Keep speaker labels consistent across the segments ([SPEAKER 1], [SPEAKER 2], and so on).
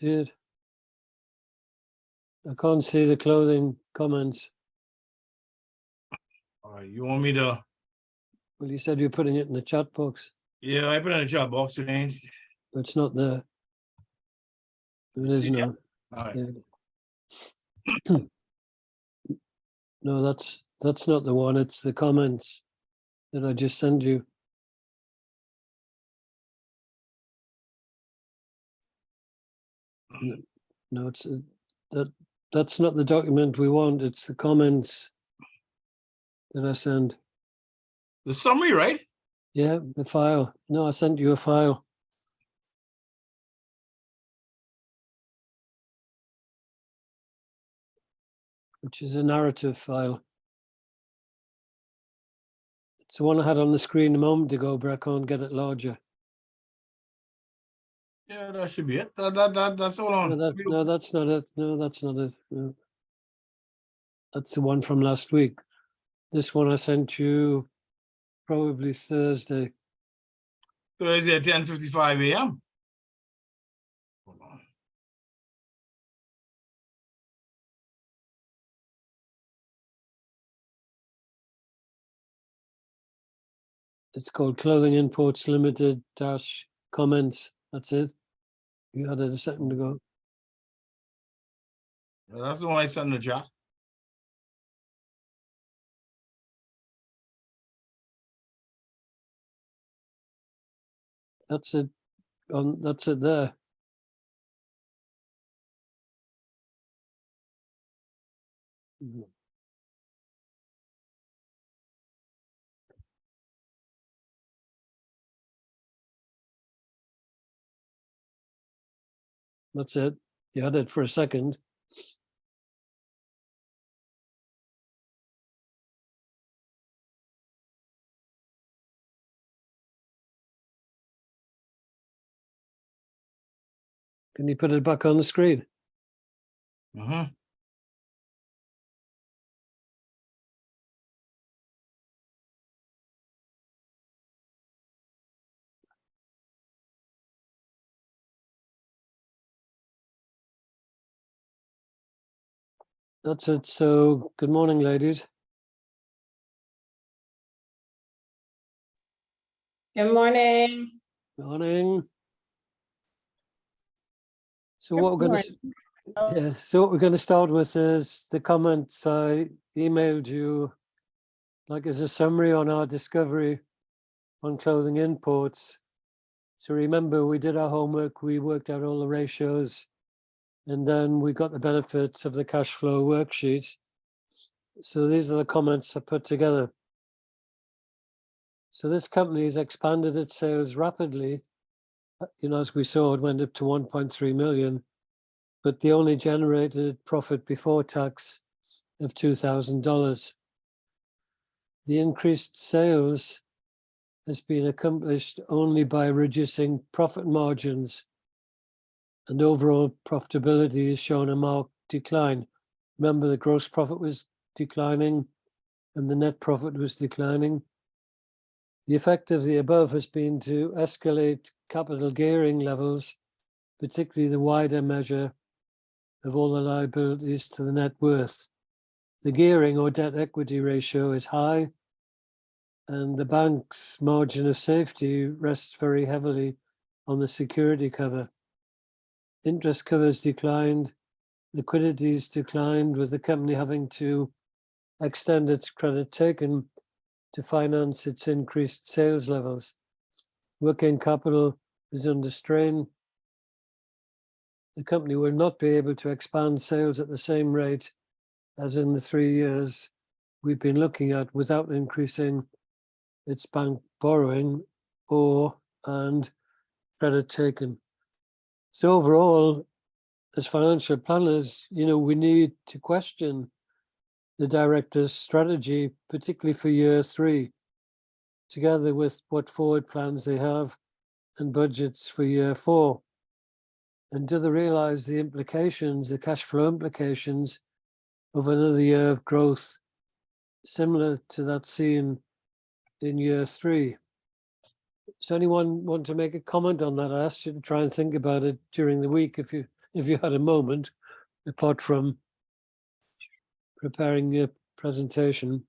[SPEAKER 1] did. I can't see the clothing comments.
[SPEAKER 2] All right, you want me to?
[SPEAKER 1] Well, you said you're putting it in the chat box,
[SPEAKER 2] Yeah, I put it in the chat box today.
[SPEAKER 1] but it's not there. It is
[SPEAKER 2] See, yeah.
[SPEAKER 1] now.
[SPEAKER 2] All right.
[SPEAKER 1] Yeah. No, that's not the one. It's the comments that I just sent you. No, it's that's not the document we want. It's the comments that I send.
[SPEAKER 2] The summary, right?
[SPEAKER 1] Yeah, the file. No, I sent you a file. Which is a narrative file. It's the one I had on the screen a moment ago, but I can't get it larger.
[SPEAKER 2] Yeah, that should be it. That's all on.
[SPEAKER 1] No, that's not it. No, that's not it. No. That's the one from last week. This one I sent you probably Thursday.
[SPEAKER 2] Thursday at 10:55 a.m. Hold on.
[SPEAKER 1] It's called Clothing Imports Limited comments. That's it. You had it a second ago.
[SPEAKER 2] Yeah, that's the one I sent in the chat.
[SPEAKER 1] That's it. That's it there. That's it. You had it for a second. Can you put it back on the screen?
[SPEAKER 2] Mm-hmm.
[SPEAKER 1] That's it. So, good morning, ladies.
[SPEAKER 3] Good morning.
[SPEAKER 1] Morning. So
[SPEAKER 3] Good
[SPEAKER 1] what we're going to so what we're going to start with is the comments I emailed you, like as a summary on our discovery on clothing imports. So remember, we did our homework, we worked out all the ratios, and then we got the benefit of the cash flow worksheet. So these are the comments I put together. So this company has expanded its sales rapidly. You know, as we saw, it went up to 1.3 million, but they only generated profit before tax of $2,000. The increased sales has been accomplished only by reducing profit margins, and overall profitability has shown a marked decline. Remember, the gross profit was declining and the net profit was declining. The effect of the above has been to escalate capital gearing levels, particularly the wider measure of all the liabilities to the net worth. The gearing or debt equity ratio is high, and the bank's margin of safety rests very heavily on the security cover. Interest covers declined, liquidities declined, with the company having to extend its credit taken to finance its increased sales levels. Working capital is under strain. The company will not be able to expand sales at the same rate as in the 3 years we've been looking at without increasing its bank borrowing and credit taken. So overall, as financial planners, you know, we need to question the director's strategy, particularly for year 3, together with what forward plans they have and budgets for year 4. And do they realize the implications, the cash flow implications of another year of growth similar to that seen in year 3? Does anyone want to make a comment on that? I asked you to try and think about it during the week if you if you had a moment, apart from preparing your presentation.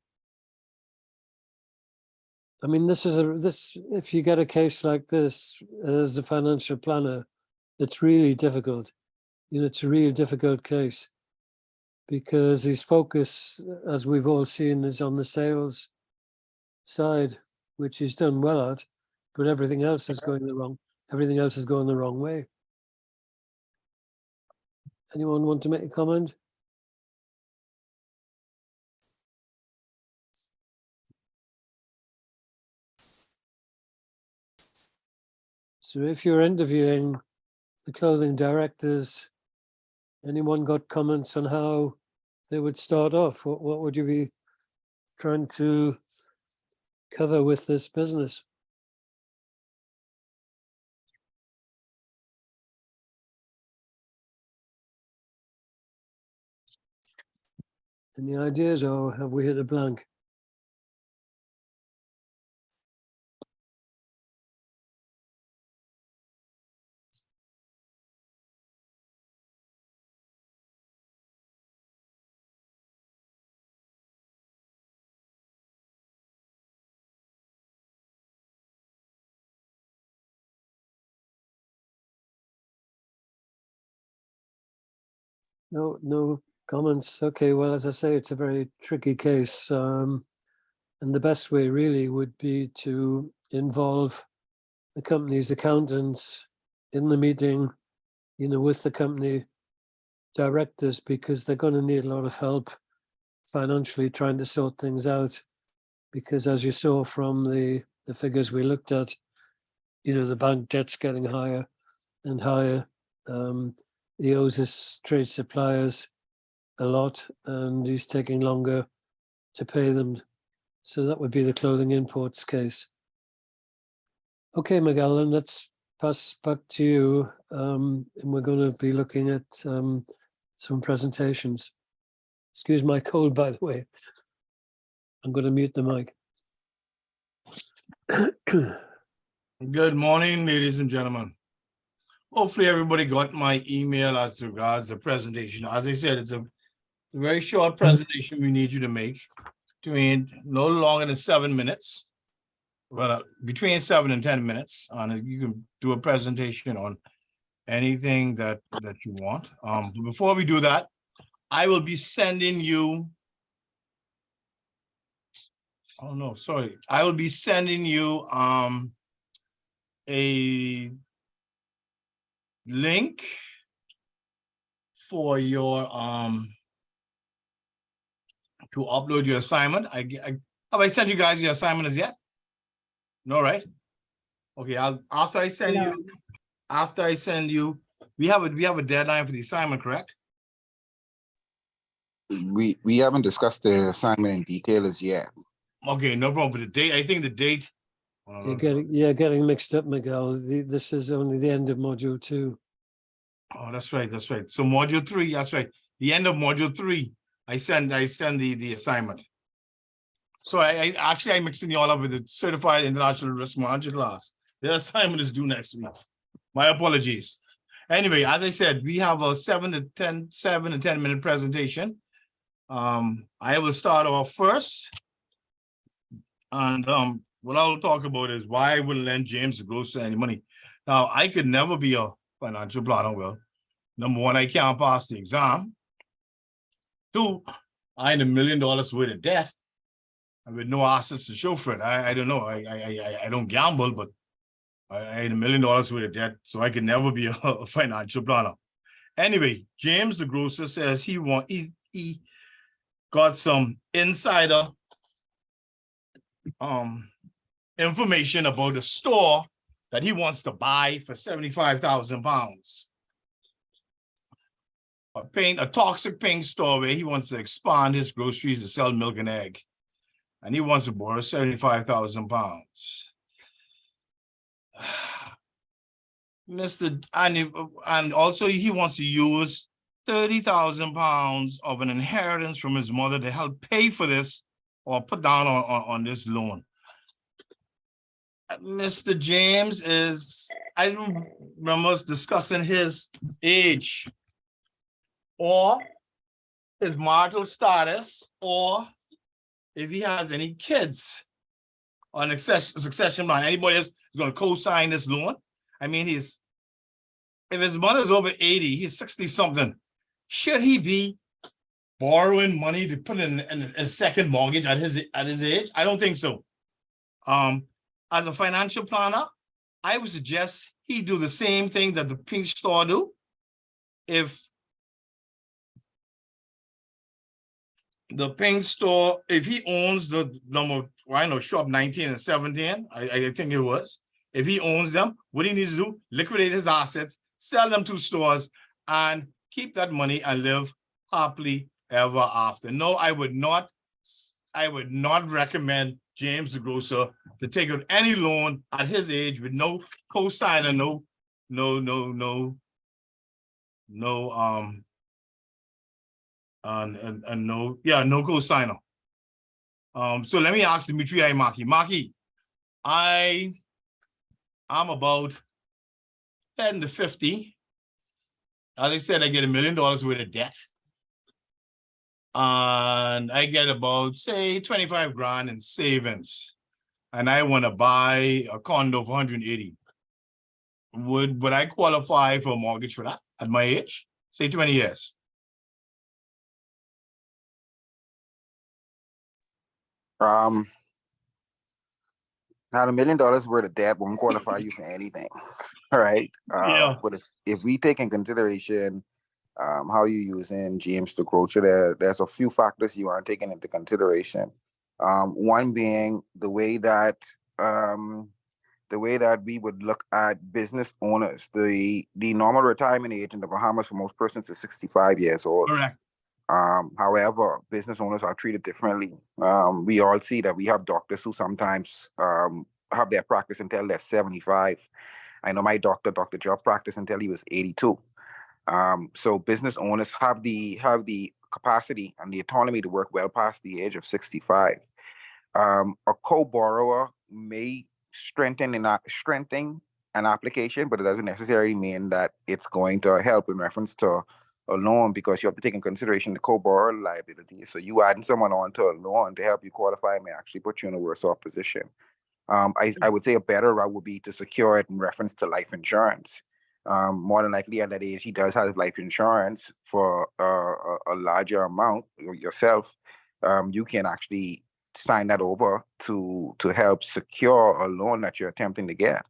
[SPEAKER 1] I mean, if you get a case like this as a financial planner, it's really difficult. You know, it's a real difficult case because his focus, as we've all seen, is on the sales side, which he's done well at, but everything else is going the wrong way. Anyone want to make a comment? So if you're interviewing the clothing directors, anyone got comments on how they would start off? What would you be trying to cover with this business? Any ideas, or have we hit a blank? No comments. Okay, well, as I say, it's a very tricky case. And the best way really would be to involve the company's accountants in the meeting, you know, with the company directors, because they're going to need a lot of help financially trying to sort things out. Because as you saw from the figures we looked at, you know, the bank debt's getting higher and higher. He owes his trade suppliers a lot and he's taking longer to pay them. So that would be the clothing imports case. Okay, Miguel, then let's pass back to you. And we're going to be looking at some presentations. Excuse my cold, by the way. I'm going to mute the mic.
[SPEAKER 2] Good morning, ladies and gentlemen. Hopefully everybody got my email as regards the presentation. As I said, it's a very short presentation we need you to make, between no longer than 7 minutes, but between 7 and 10 minutes. And you can do a presentation on anything that you want. But before we do that, I will be sending you. Oh no, sorry. I will be sending you a link for your to upload your assignment. Have I sent you guys your assignment as yet? No, right? Okay, after I send you, we have a deadline for the assignment, correct?
[SPEAKER 4] We haven't discussed the assignment in detail as yet.
[SPEAKER 2] Okay, no problem. But the date, I think the date.
[SPEAKER 1] You're getting mixed up, Miguel. This is only the end of module 2.
[SPEAKER 2] Oh, that's right. That's right. So module 3, that's right. The end of module 3, I send the assignment. So I'm mixing you all up with the certified international risk manager class. Their assignment is due next week. My apologies. Anyway, as I said, we have a 7 to 10 minute presentation. I will start off first. And what I'll talk about is why I wouldn't lend James the Grocer any money. Now, I could never be a financial planner. Well, number one, I can't pass the exam. 2, I ain't $1 million worth of debt and with no assets to show for it. I don't know. I don't gamble, but I ain't $1 million worth of debt, so I can never be a financial planner. Anyway, James the Grocer says he got some insider information about a store that he wants to buy for £75,000. A toxic paint store where he wants to expand his groceries to sell milk and egg. And he wants to borrow £75,000. And also he wants to use £30,000 of an inheritance from his mother to help pay for this or put down on this loan. Mr. James is, I don't remember us discussing his age or his marital status, or if he has any kids on succession line. Anybody else is going to co-sign this loan? I mean, if his mother's over 80, he's 60 something. Should he be borrowing money to put in a second mortgage at his age? I don't think so. As a financial planner, I would suggest he do the same thing that the pink store do. If the pink store, if he owns the number, I know, shop 19 and 17, I think it was. If he owns them, what he needs to do, liquidate his assets, sell them to stores, and keep that money and live happily ever after. No, I would not recommend James the grocer to take out any loan at his age with no co-signer, no co-signer. So let me ask Dimitri and Maki. Maki, I'm about 10 to 50. As I said, I get $1 million worth of debt. And I get about, say, 25 grand in savings. And I want to buy a condo for 180. Would I qualify for a mortgage for that at my age? Say 20 years.
[SPEAKER 4] Now $1 million worth of debt won't qualify you for anything. All right.
[SPEAKER 2] Yeah.
[SPEAKER 4] But if we take in consideration how you're using James the grocer, there's a few factors you aren't taking into consideration. One being the way that we would look at business owners. The normal retirement age in the Bahamas for most persons is 65 years old.
[SPEAKER 2] Correct.
[SPEAKER 4] However, business owners are treated differently. We all see that we have doctors who sometimes have their practice until they're 75. I know my doctor, Dr. Job, practiced until he was 82. So business owners have the capacity and the autonomy to work well past the age of 65. A co-borrower may strengthen an application, but it doesn't necessarily mean that it's going to help in reference to a loan, because you have to take in consideration the co-borrower liability. So you adding someone on to a loan to help you qualify may actually put you in a worse off position. I would say a better route would be to secure it in reference to life insurance. More than likely at that age, he does have life insurance for a larger amount yourself. You can actually sign that over to help secure a loan that you're attempting to get.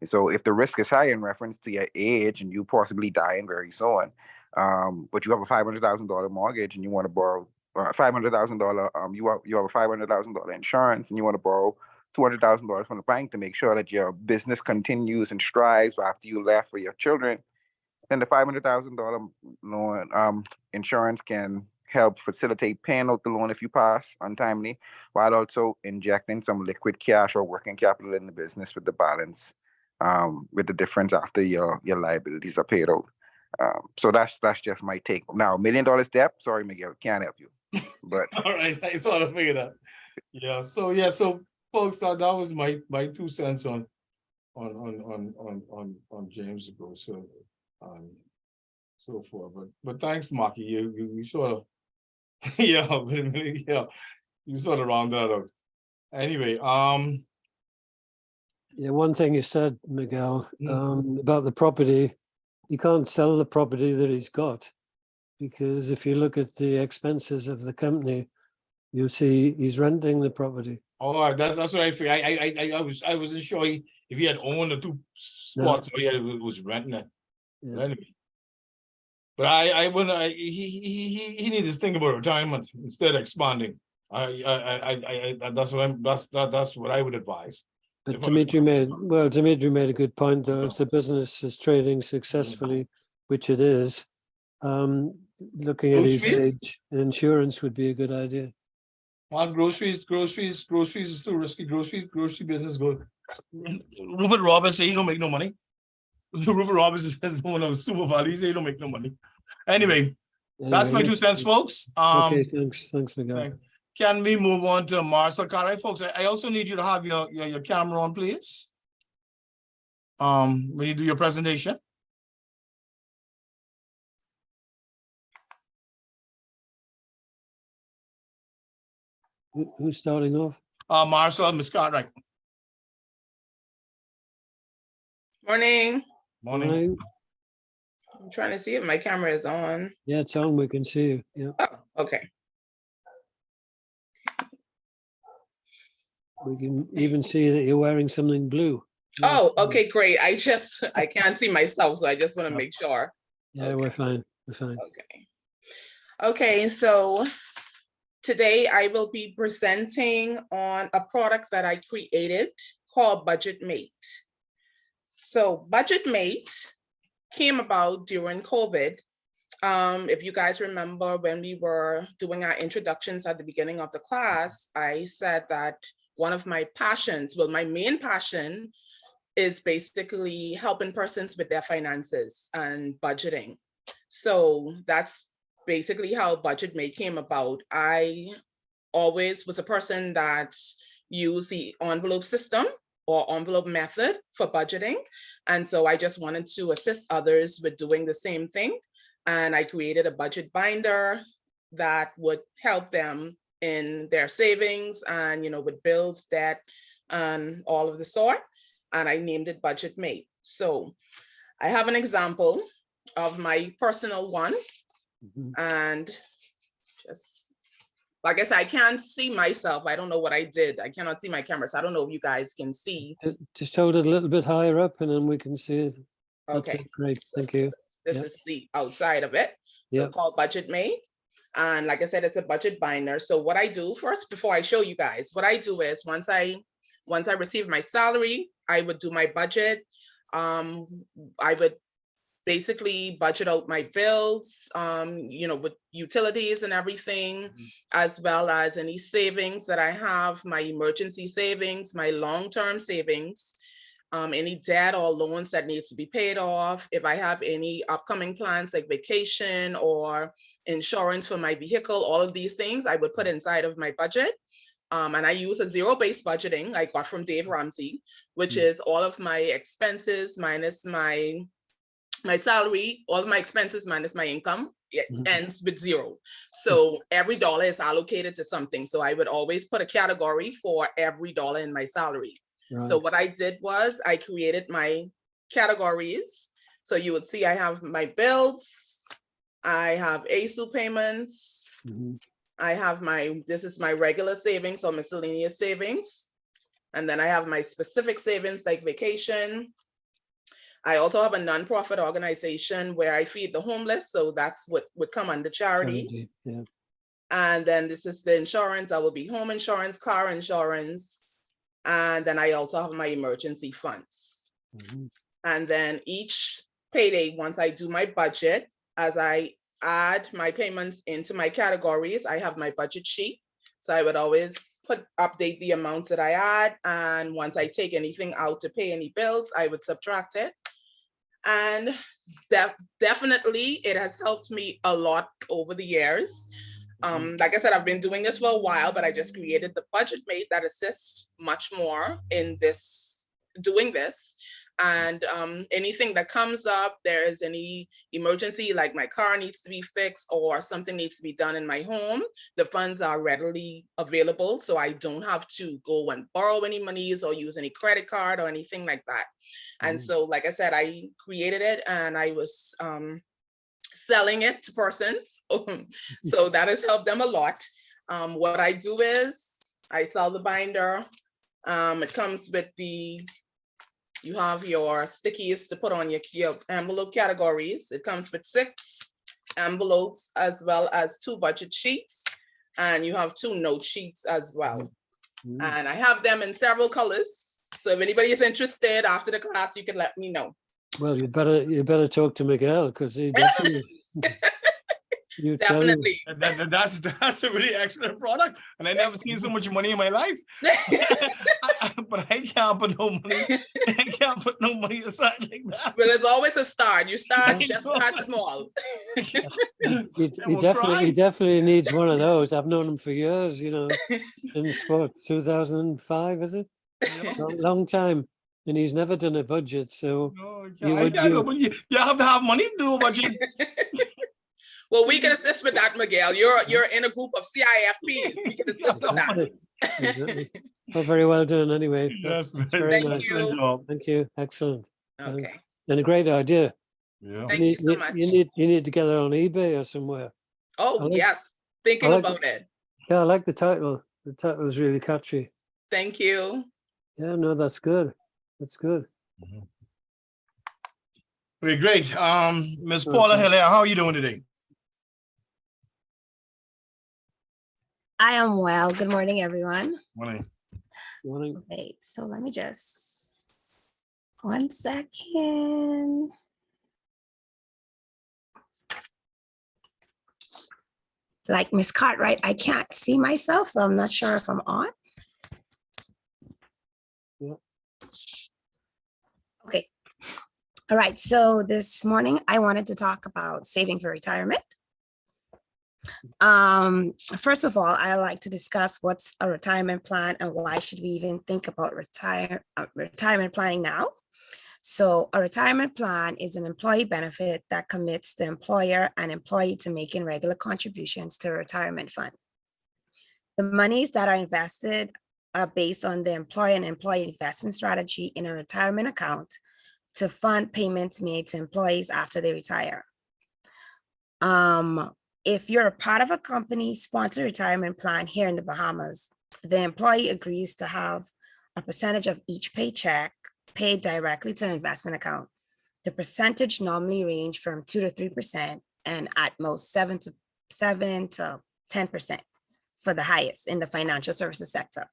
[SPEAKER 4] So if the risk is high in reference to your age and you possibly dying very soon, but you have a $500,000 mortgage and you want to borrow $500,000, you have a $500,000 insurance and you want to borrow $200,000 from the bank to make sure that your business continues and strives after you left for your children, then the $500,000 loan insurance can help facilitate paying out the loan if you pass untimely, while also injecting some liquid cash or working capital in the business with the balance, with the difference after your liabilities are paid out. So that's just my take. Now, $1 million debt, sorry, Miguel, can't help you. But
[SPEAKER 2] all right, I sort of figured that. Yeah. So folks, that was my 2 cents on James the grocer and so forth. But thanks, Maki. You sort of yeah, you sort of round that out. Anyway,
[SPEAKER 1] Yeah, one thing you said, Miguel, about the property, you can't sell the property that he's got, because if you look at the expenses of the company, you'll see he's renting the property.
[SPEAKER 2] oh, that's what I figured. I wasn't sure if he had owned the 2 spots or he was renting it.
[SPEAKER 1] Yeah.
[SPEAKER 2] But anyway. But I wouldn't. He needs to think about retirement instead of expanding. That's what I would advise.
[SPEAKER 1] But Dimitri made a good point, though. If the business is trading successfully, which it is, looking at his age, insurance would be a good idea.
[SPEAKER 2] Well, groceries is too risky. Grocery business good. Rupert Roberts say he don't make no money. Rupert Roberts is one of super value. He say he don't make no money. Anyway, that's my 2 cents, folks.
[SPEAKER 1] Okay, thanks, Miguel.
[SPEAKER 2] Can we move on to Marcel Carey, folks? I also need you to have your camera on, please. When you do your presentation.
[SPEAKER 1] Who's starting off?
[SPEAKER 2] Marcel, Ms. Cartwright.
[SPEAKER 3] Morning.
[SPEAKER 2] Morning.
[SPEAKER 1] Morning.
[SPEAKER 3] I'm trying to see if my camera is on.
[SPEAKER 1] Yeah, it's on. We can see you. Yeah,
[SPEAKER 3] Oh, okay.
[SPEAKER 1] we can even see that you're wearing something blue.
[SPEAKER 3] Oh, okay, great. I can't see myself, so I just want to make sure.
[SPEAKER 1] Yeah,
[SPEAKER 3] Okay.
[SPEAKER 1] we're fine. We're fine.
[SPEAKER 3] Okay. Okay, so today I will be presenting on a product that I created called Budget Mate. So Budget Mate came about during COVID. If you guys remember when we were doing our introductions at the beginning of the class, I said that one of my passions, well, my main passion is basically helping persons with their finances and budgeting. So that's basically how Budget Mate came about. I always was a person that used the envelope system or envelope method for budgeting. And so I just wanted to assist others with doing the same thing. And I created a budget binder that would help them in their savings and, with bills, debt, and all of the sort. And I named it Budget Mate. So I have an example of my personal one.
[SPEAKER 1] Mhm.
[SPEAKER 3] And just, like I said, I can't see myself. I don't know what I did. I cannot see my camera. So I don't know if you guys can see.
[SPEAKER 1] Just hold it a little bit higher up and then we can see it. That's
[SPEAKER 3] Okay.
[SPEAKER 1] it. Great.
[SPEAKER 3] So
[SPEAKER 1] Thank you.
[SPEAKER 3] This
[SPEAKER 1] Yep.
[SPEAKER 3] is the outside of it. So
[SPEAKER 1] Yep.
[SPEAKER 3] called Budget Mate. And like I said, it's a budget binder. So what I do first, before I show you guys, what I do is once I receive my salary, I would do my budget. I would basically budget out my bills, with utilities and everything, as well as any savings that I have, my emergency savings, my long-term savings, any debt or loans that needs to be paid off. If I have any upcoming plans like vacation or insurance for my vehicle, all of these things I would put inside of my budget. And I use a zero-based budgeting I got from Dave Ramsey, which is all of my expenses minus my salary, all of my expenses minus my income, it ends with zero. So every dollar is allocated to something. So I would always put a category for every dollar in my salary.
[SPEAKER 1] Right.
[SPEAKER 3] So what I did was I created my categories. So you would see I have my bills, I have ASU payments,
[SPEAKER 1] Mhm.
[SPEAKER 3] I have this is my regular savings or miscellaneous savings. And then I have my specific savings like vacation. I also have a nonprofit organization where I feed the homeless. So that's what would come under charity.
[SPEAKER 1] Charity, yeah.
[SPEAKER 3] And then this is the insurance. I will be home insurance, car insurance. And then I also have my emergency funds.
[SPEAKER 1] Mhm.
[SPEAKER 3] And then each payday, once I do my budget, as I add my payments into my categories, I have my budget sheet. So I would always update the amounts that I add. And once I take anything out to pay any bills, I would subtract it. And definitely it has helped me a lot over the years. Like I said, I've been doing this for a while, but I just created the Budget Mate that assists much more in doing this. And anything that comes up, there is any emergency, like my car needs to be fixed or something needs to be done in my home, the funds are readily available. So I don't have to go and borrow any monies or use any credit card or anything like that. And so, like I said, I created it and I was selling it to persons. So that has helped them a lot. What I do is I sell the binder. It comes with you have your stickies to put on your envelope categories. It comes with 6 envelopes as well as 2 budget sheets. And you have 2 note sheets as well. And I have them in several colors. So if anybody is interested after the class, you can let me know.
[SPEAKER 1] Well, you better talk to Miguel because he definitely. You tell him.
[SPEAKER 3] Definitely.
[SPEAKER 2] That's a really excellent product, and I never seen so much money in my life. But I can't put no money. I can't put no money aside like that.
[SPEAKER 3] Well, it's always a start. You start,
[SPEAKER 2] I
[SPEAKER 3] just
[SPEAKER 2] know.
[SPEAKER 3] start small.
[SPEAKER 1] He definitely needs one of those. I've known him for years, since what, 2005, is it? Long time. And he's never done a budget, so
[SPEAKER 2] No,
[SPEAKER 1] You
[SPEAKER 2] I
[SPEAKER 1] would-
[SPEAKER 2] can't
[SPEAKER 1] you-
[SPEAKER 2] go, but you have to have money to do a budget.
[SPEAKER 3] Well, we can assist with that, Miguel. You're in a group of CIFPs. We can assist with that.
[SPEAKER 1] Exactly. Well, very well done anyway.
[SPEAKER 2] Yes,
[SPEAKER 1] That's
[SPEAKER 2] very
[SPEAKER 1] very
[SPEAKER 3] Thank
[SPEAKER 1] nice.
[SPEAKER 3] you.
[SPEAKER 2] excellent job.
[SPEAKER 1] Thank you. Excellent.
[SPEAKER 3] Okay.
[SPEAKER 1] Thanks. And a great idea.
[SPEAKER 2] Yeah.
[SPEAKER 3] Thank you so much.
[SPEAKER 1] You need to get it on eBay or somewhere. I
[SPEAKER 3] Oh,
[SPEAKER 1] like-
[SPEAKER 3] yes. Thinking
[SPEAKER 1] I like
[SPEAKER 3] about it.
[SPEAKER 1] Yeah, I like the title. The title is really catchy.
[SPEAKER 3] Thank you.
[SPEAKER 1] Yeah, no, that's good. That's good.
[SPEAKER 2] Okay, great. Ms.
[SPEAKER 1] Okay.
[SPEAKER 2] Paula Hilaire, how are you doing today?
[SPEAKER 5] I am well. Good morning, everyone.
[SPEAKER 2] Morning.
[SPEAKER 1] Morning.
[SPEAKER 5] Okay, so let me just 1 second. Like Miss Cartwright, I can't see myself, so I'm not sure if I'm on.
[SPEAKER 1] Yeah.
[SPEAKER 5] Okay. All right, so this morning I wanted to talk about saving for retirement. First of all, I like to discuss what's a retirement plan and why should we even think about retirement planning now. So a retirement plan is an employee benefit that commits the employer and employee to making regular contributions to a retirement fund. The monies that are invested are based on the employer and employee investment strategy in a retirement account to fund payments made to employees after they retire. If you're a part of a company sponsored retirement plan here in the Bahamas, the employee agrees to have a percentage of each paycheck paid directly to an investment account. The percentage normally range from 2 to 3% and at most 7 to 10% for the highest in the financial services sector.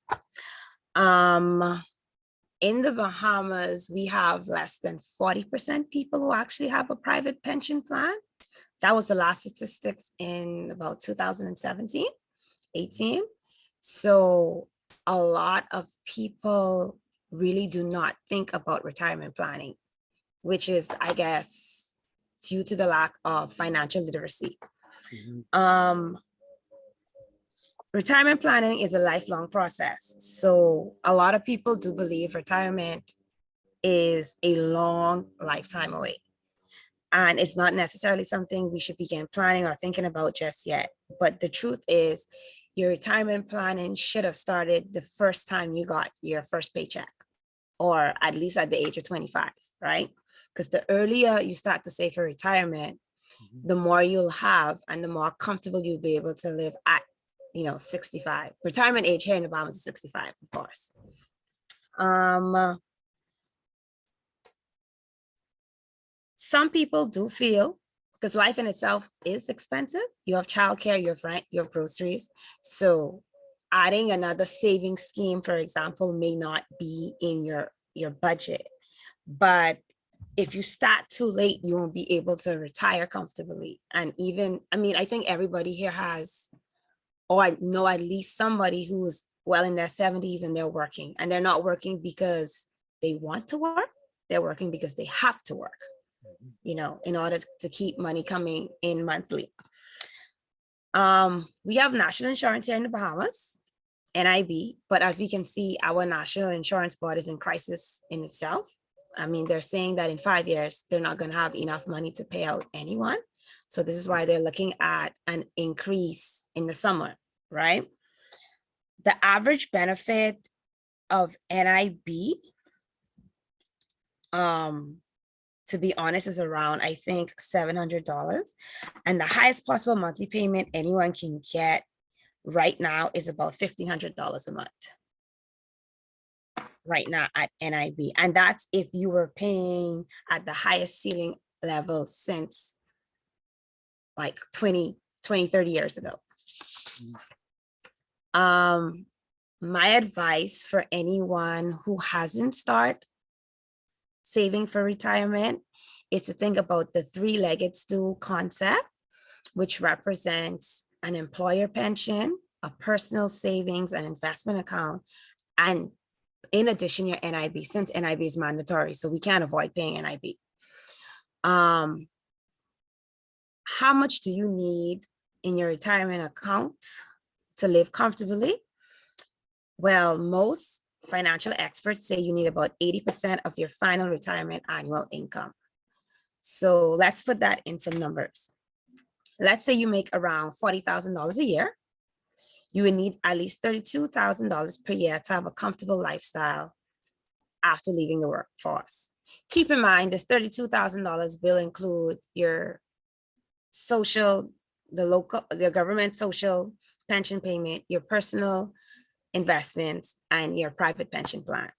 [SPEAKER 5] In the Bahamas, we have less than 40% people who actually have a private pension plan. That was the last statistics in about 2017, 18. So a lot of people really do not think about retirement planning, which is, I guess, due to the lack of financial literacy. Retirement planning is a lifelong process. So a lot of people do believe retirement is a long lifetime away. And it's not necessarily something we should begin planning or thinking about just yet. But the truth is, your retirement planning should have started the first time you got your first paycheck, or at least at the age of 25, right? Because the earlier you start to save for retirement, the more you'll have and the more comfortable you'll be able to live at, 65. Retirement age here in the Bahamas is 65, of course. Some people do feel, because life in itself is expensive. You have childcare, you have rent, you have groceries. So adding another saving scheme, for example, may not be in your budget. But if you start too late, you won't be able to retire comfortably. And even, I think everybody here has, or I know at least somebody who's well in their 70s and they're working. And they're not working because they want to work. They're working because they have to work, in order to keep money coming in monthly. We have national insurance here in the Bahamas, NIB, but as we can see, our national insurance board is in crisis in itself. They're saying that in 5 years, they're not going to have enough money to pay out anyone. So this is why they're looking at an increase in the summer, right? The average benefit of NIB, to be honest, is around, I think, $700. And the highest possible monthly payment anyone can get right now is about $1,500 a month. Right now at NIB. And that's if you were paying at the highest ceiling level since like 20, 30 years ago. My advice for anyone who hasn't started saving for retirement is to think about the three-legged stool concept, which represents an employer pension, a personal savings and investment account, and in addition, your NIB, since NIB is mandatory, so we can't avoid paying NIB. How much do you need in your retirement account to live comfortably? Well, most financial experts say you need about 80% of your final retirement annual income. So let's put that in some numbers. Let's say you make around $40,000 a year. You would need at least $32,000 per year to have a comfortable lifestyle after leaving the workforce. Keep in mind, this $32,000 will include your social, the government social pension payment, your personal investments, and your private pension plan.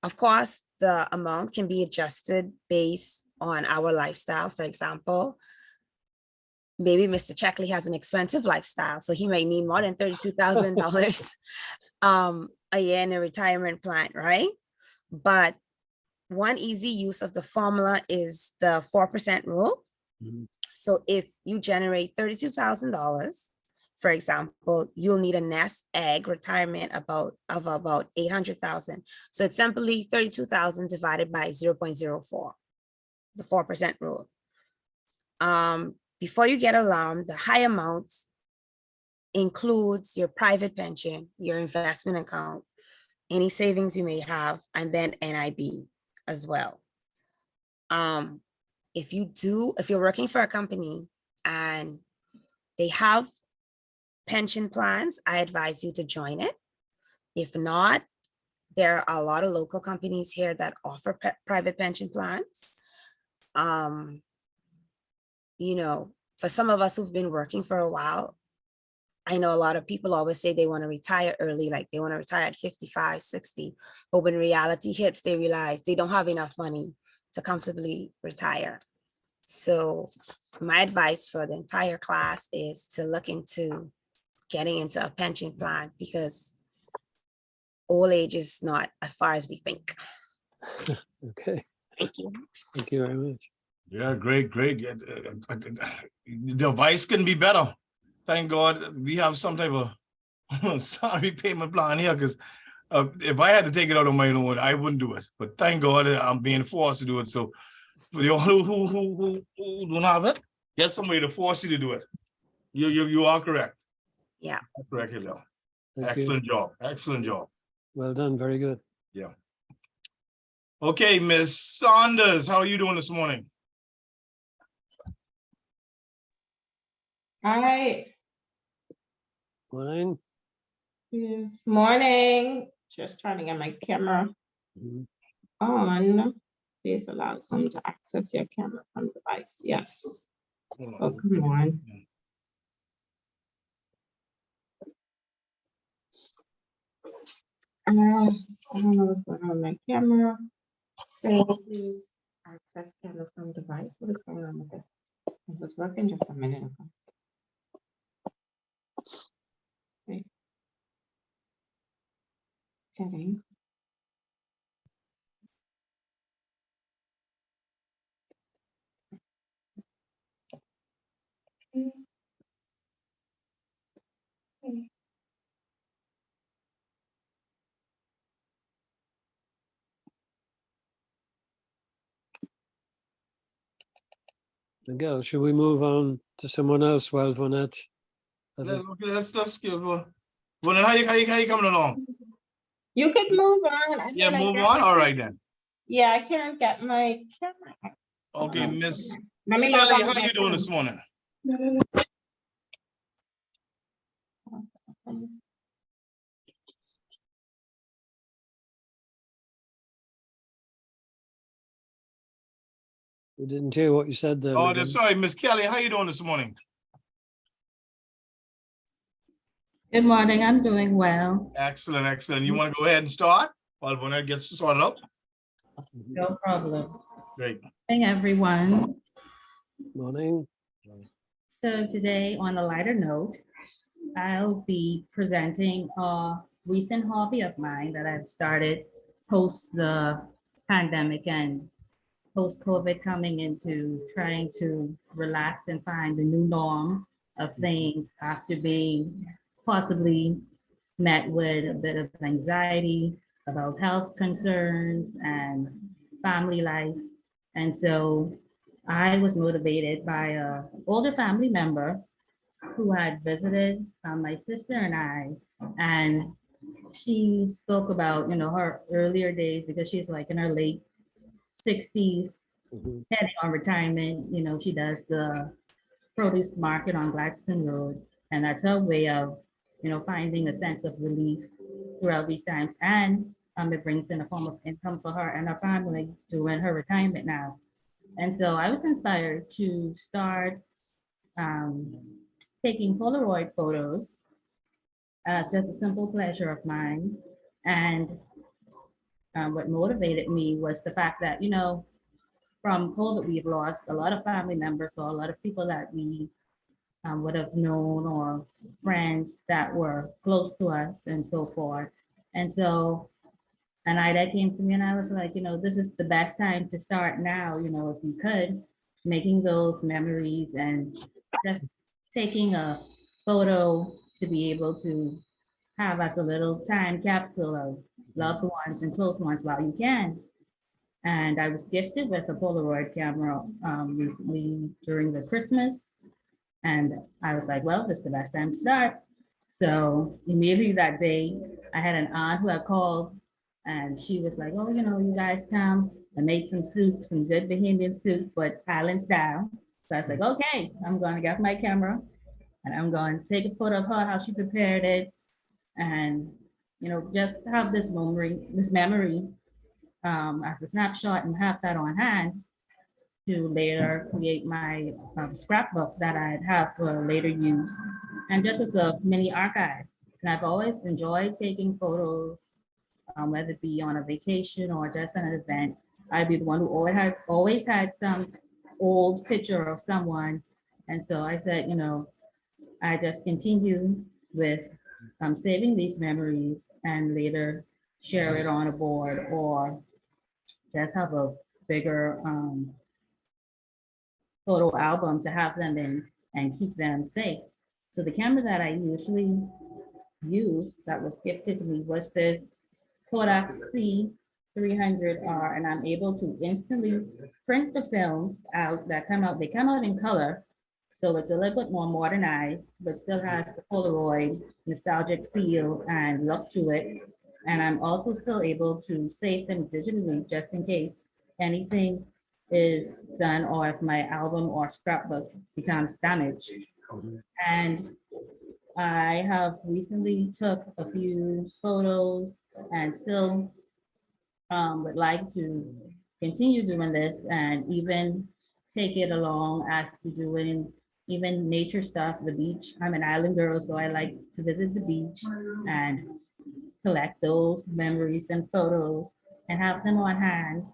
[SPEAKER 5] Of course, the amount can be adjusted based on our lifestyle. For example, maybe Mr. Checkley has an expensive lifestyle, so he might need more than $32,000 a year in a retirement plan, right? But one easy use of the formula is the 4% rule. So if you generate $32,000, for example, you'll need a nest egg retirement of about 800,000. So it's simply 32,000 divided by 0.04, the 4% rule. Before you get alarmed, the high amount includes your private pension, your investment account, any savings you may have, and then NIB as well. If you're working for a company and they have pension plans, I advise you to join it. If not, there are a lot of local companies here that offer private pension plans. You know, for some of us who've been working for a while, I know a lot of people always say they want to retire early, like they want to retire at 55, 60, but when reality hits, they realize they don't have enough money to comfortably retire. So my advice for the entire class is to look into getting into a pension plan, because old age is not as far as we think.
[SPEAKER 1] Okay,
[SPEAKER 5] Thank you.
[SPEAKER 1] thank you very much.
[SPEAKER 2] Yeah, great. The advice can be better. Thank God we have some type of salary payment plan here, because if I had to take it out on my own, I wouldn't do it. But thank God I'm being forced to do it. So for the who don't have it, get somebody to force you to do it. You are correct.
[SPEAKER 5] Yeah.
[SPEAKER 2] Correct, Hillel.
[SPEAKER 1] Thank you.
[SPEAKER 2] Excellent job. Excellent job.
[SPEAKER 1] Well done, very good.
[SPEAKER 2] Yeah. Okay, Miss Saunders, how are you doing this morning?
[SPEAKER 6] Hi,
[SPEAKER 1] Morning.
[SPEAKER 6] this morning, just trying to get my camera
[SPEAKER 1] Mhm.
[SPEAKER 6] on. This allows them to access your camera from device. Yes. Oh, come on. I don't know what's going on with my camera. So please access camera from device. What is going on with this? It was working just a minute ago. Wait. Settings.
[SPEAKER 1] Miguel, should we move on to someone else while Vonette has it?
[SPEAKER 2] Let's give well, how you coming along?
[SPEAKER 6] You could move on. I
[SPEAKER 2] Yeah,
[SPEAKER 6] mean, I
[SPEAKER 2] move
[SPEAKER 6] got
[SPEAKER 2] on.
[SPEAKER 6] my-
[SPEAKER 2] All right then.
[SPEAKER 6] Yeah, I can't get my camera.
[SPEAKER 2] Okay, Miss
[SPEAKER 6] Let me log
[SPEAKER 2] Kelly,
[SPEAKER 6] on
[SPEAKER 2] how
[SPEAKER 6] to my
[SPEAKER 2] you doing
[SPEAKER 6] phone.
[SPEAKER 2] this morning?
[SPEAKER 1] We didn't hear what you said there.
[SPEAKER 2] Oh,
[SPEAKER 1] Miguel.
[SPEAKER 2] that's sorry, Miss Kelly, how you doing this morning?
[SPEAKER 7] Good morning, I'm doing well.
[SPEAKER 2] Excellent, excellent. You want to go ahead and start while Bonnet gets sorted out?
[SPEAKER 7] No problem.
[SPEAKER 2] Great.
[SPEAKER 7] Hey, everyone.
[SPEAKER 1] Morning.
[SPEAKER 7] So today, on a lighter note, I'll be presenting a recent hobby of mine that I've started post the pandemic and post-COVID coming into trying to relax and find the new norm of things after being possibly met with a bit of anxiety about health concerns and family life. And so I was motivated by a older family member who had visited my sister and I, and she spoke about, her earlier days because she's like in her late 60s,
[SPEAKER 1] Mhm.
[SPEAKER 7] heading on retirement. She does the produce market on Gladstone Road, and that's her way of, finding a sense of relief throughout these times. And it brings in a form of income for her and her family during her retirement now. And so I was inspired to start um, taking Polaroid photos. It's just a simple pleasure of mine. And what motivated me was the fact that, from COVID, we've lost a lot of family members, so a lot of people that we would have known or friends that were close to us and so forth. And so an idea came to me and I was like, this is the best time to start now, if you could, making those memories and just taking a photo to be able to have as a little time capsule of loved ones and close ones while you can. And I was gifted with a Polaroid camera recently during the Christmas. And I was like, well, this is the best time to start. So immediately that day, I had an aunt who had called and she was like, oh, you guys come. I made some soup, some good Bahamian soup, but island style. So I was like, okay, I'm going to get my camera and I'm going to take a photo of her, how she prepared it. And, just have this memory as a snapshot and have that on hand to later create my scrapbook that I'd have for later use and just as a mini archive. And I've always enjoyed taking photos, whether it be on a vacation or just an event. I'd be the one who always had some old picture of someone. And so I said, I just continue with saving these memories and later share it on a board or just have a bigger photo album to have them in and keep them safe. So the camera that I usually use that was gifted to me was this Kodak C300R, and I'm able to instantly print the films out that come out. They come out in color, so it's a little bit more modernized, but still has the Polaroid nostalgic feel and look to it. And I'm also still able to save them digitally just in case anything is done or if my album or scrapbook becomes damaged. And I have recently took a few photos and still would like to continue doing this and even take it along as to doing even nature stuff, the beach. I'm an island girl, so I like to visit the beach and collect those memories and photos and have them on hand.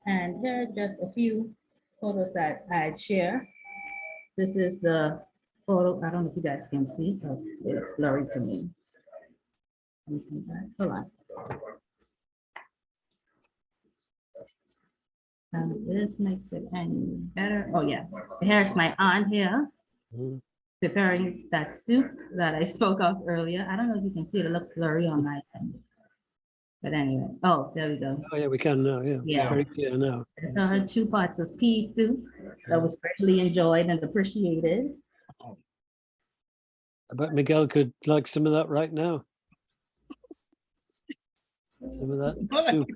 [SPEAKER 7] And here are just a few photos that I'd share. This is the photo. I don't know if you guys can see, but it's blurry to me. Hold on. This makes it any better. Oh yeah, here's my aunt here
[SPEAKER 1] Mhm.
[SPEAKER 7] preparing that soup that I spoke of earlier. I don't know if you can see it. It looks blurry on my end. But anyway, oh, there we go.
[SPEAKER 1] Oh, yeah, we can now. Yeah, it's
[SPEAKER 7] Yeah.
[SPEAKER 1] very clear now.
[SPEAKER 7] So her 2 pots of pea soup that was greatly enjoyed and appreciated.
[SPEAKER 1] I bet Miguel could like some of that right now. Some of that soup.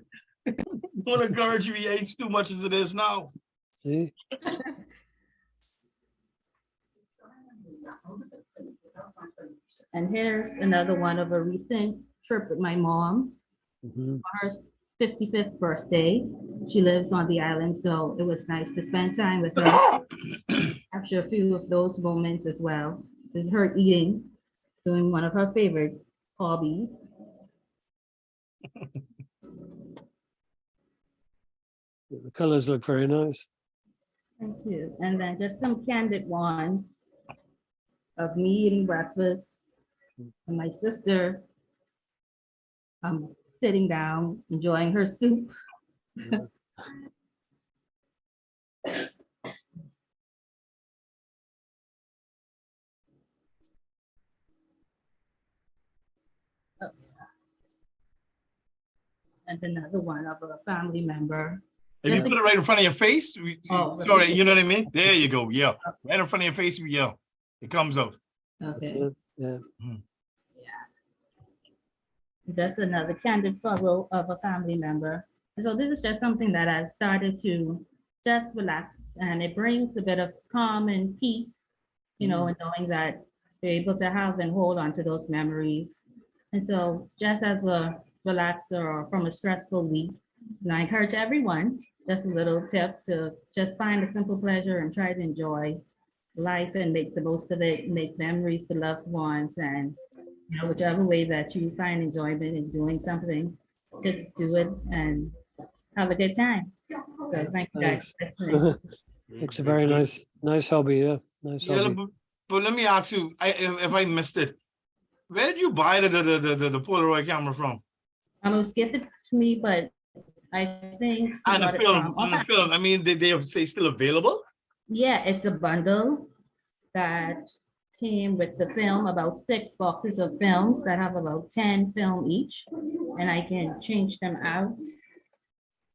[SPEAKER 2] Don't encourage me, eats too much as it is now.
[SPEAKER 1] See?
[SPEAKER 7] And here's another one of a recent trip with my mom
[SPEAKER 1] Mhm.
[SPEAKER 7] for her 55th birthday. She lives on the island, so it was nice to spend time with her. Capture a few of those moments as well. This is her eating, doing one of her favorite hobbies.
[SPEAKER 1] The colors look very nice.
[SPEAKER 7] Thank you. And then just some candid ones of me eating breakfast and my sister sitting down, enjoying her soup. And another one of a family member.
[SPEAKER 2] If you
[SPEAKER 7] Just
[SPEAKER 2] put it right in front of your face,
[SPEAKER 7] Oh,
[SPEAKER 2] sorry, you know what I mean? There you go. Yeah. Right in front of your face, yeah. It comes out.
[SPEAKER 1] That's
[SPEAKER 7] Okay,
[SPEAKER 1] it. Yeah.
[SPEAKER 7] just another candid photo of a family member. And so this is just something that I've started to just relax, and it brings a bit of calm and peace, you know, and knowing that they're able to have and hold on to those memories. And so just as a relaxer or from a stressful week, and I encourage everyone, just a little tip to just find a simple pleasure and try to enjoy life and make the most of it, make memories with loved ones, and you know, whichever way that you find enjoyment in doing something, just do it and have a good time. So thank you guys.
[SPEAKER 1] Thanks. It's a very nice hobby. Yeah. Nice
[SPEAKER 2] Yeah,
[SPEAKER 1] hobby.
[SPEAKER 2] but let me ask you, if I missed it, where did you buy the Polaroid camera from?
[SPEAKER 7] It was gifted to me, but I think. we
[SPEAKER 2] And the
[SPEAKER 7] got it
[SPEAKER 2] film,
[SPEAKER 7] from-
[SPEAKER 2] and the film. I mean, they say still available?
[SPEAKER 7] Yeah, it's a bundle that came with the film, about 6 boxes of films that have about 10 film each. And I can change them out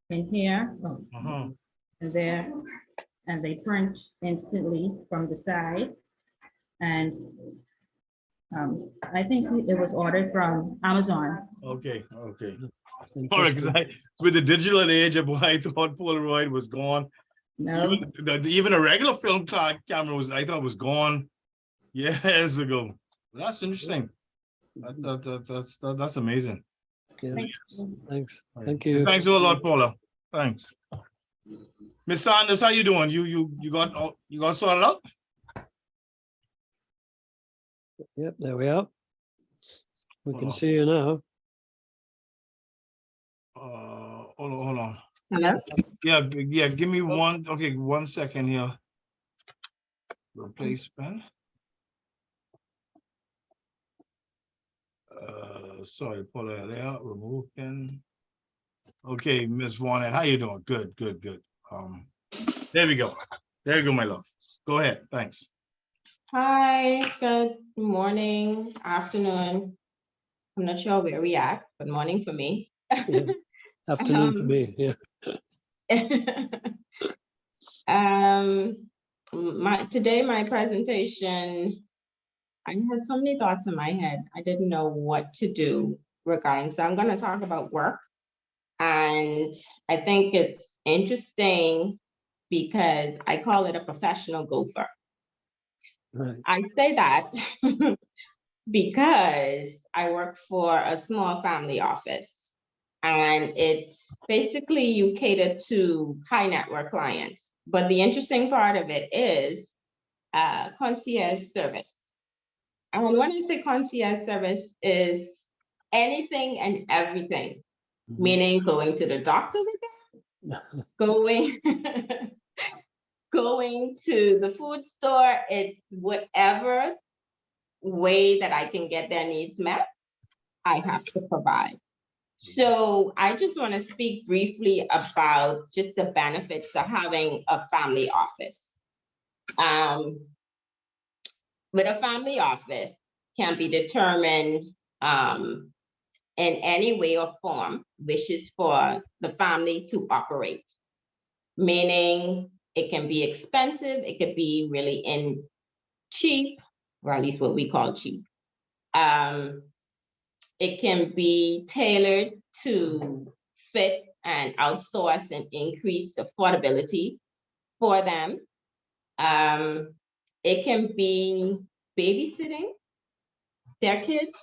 [SPEAKER 7] in here,
[SPEAKER 2] Uh-huh.
[SPEAKER 7] and there, and they print instantly from the side. And I think it was ordered from Amazon.
[SPEAKER 2] Okay. All right,
[SPEAKER 1] Interesting.
[SPEAKER 2] because with the digital age, I thought Polaroid was gone.
[SPEAKER 7] No,
[SPEAKER 2] Even a regular film camera I thought was gone years ago. That's interesting. That's amazing.
[SPEAKER 1] Yeah.
[SPEAKER 7] thank you.
[SPEAKER 1] Thanks.
[SPEAKER 2] All right.
[SPEAKER 1] Thank you.
[SPEAKER 2] Thanks a lot, Paula. Thanks. Miss Sanders, how you doing? You got sorted out?
[SPEAKER 1] Yep. There we are. We
[SPEAKER 2] Hold
[SPEAKER 1] can
[SPEAKER 2] on.
[SPEAKER 1] see you now.
[SPEAKER 2] Hold on.
[SPEAKER 6] Hello?
[SPEAKER 2] Yeah, give me one. Okay, 1 second here. Replace pen. Sorry, pull that out, remove pen. Okay, Miss Warner, how you doing? Good. There we go. There you go, my love. Go ahead, thanks.
[SPEAKER 6] Hi, good morning, afternoon. I'm not sure where we are, but morning for me.
[SPEAKER 1] Yeah. Afternoon for me. Yeah.
[SPEAKER 6] Today, my presentation, I had so many thoughts in my head. I didn't know what to do regarding, so I'm going to talk about work. And I think it's interesting because I call it a professional gopher.
[SPEAKER 1] Right.
[SPEAKER 6] I say that because I work for a small family office, and it's basically you cater to high net worth clients. But the interesting part of it is concierge service. And when I say concierge service is anything and everything, meaning going to the doctor with them, going going to the food store, it's whatever way that I can get their needs met, I have to provide. So I just want to speak briefly about just the benefits of having a family office. With a family office can be determined in any way or form wishes for the family to operate, meaning it can be expensive, it could be really cheap, or at least what we call cheap. It can be tailored to fit and outsource and increase affordability for them. It can be babysitting their kids.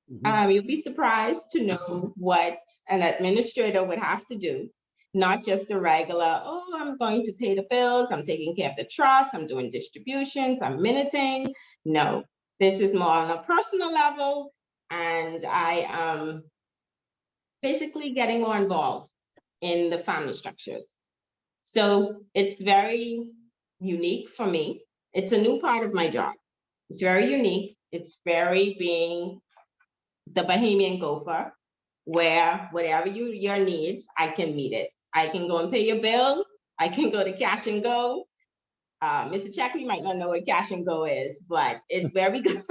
[SPEAKER 6] You'd be surprised to know what an administrator would have to do, not just a regular, oh, I'm going to pay the bills, I'm taking care of the trust, I'm doing distributions, I'm minuting. No, this is more on a personal level, and I am basically getting more involved in the family structures. So it's very unique for me. It's a new part of my job. It's very unique. It's very being the Bahamian gopher, where whatever your needs, I can meet it. I can go and pay your bill. I can go to Cash and Go. Mr. Checkley might not know what Cash and Go is, but it's where we go.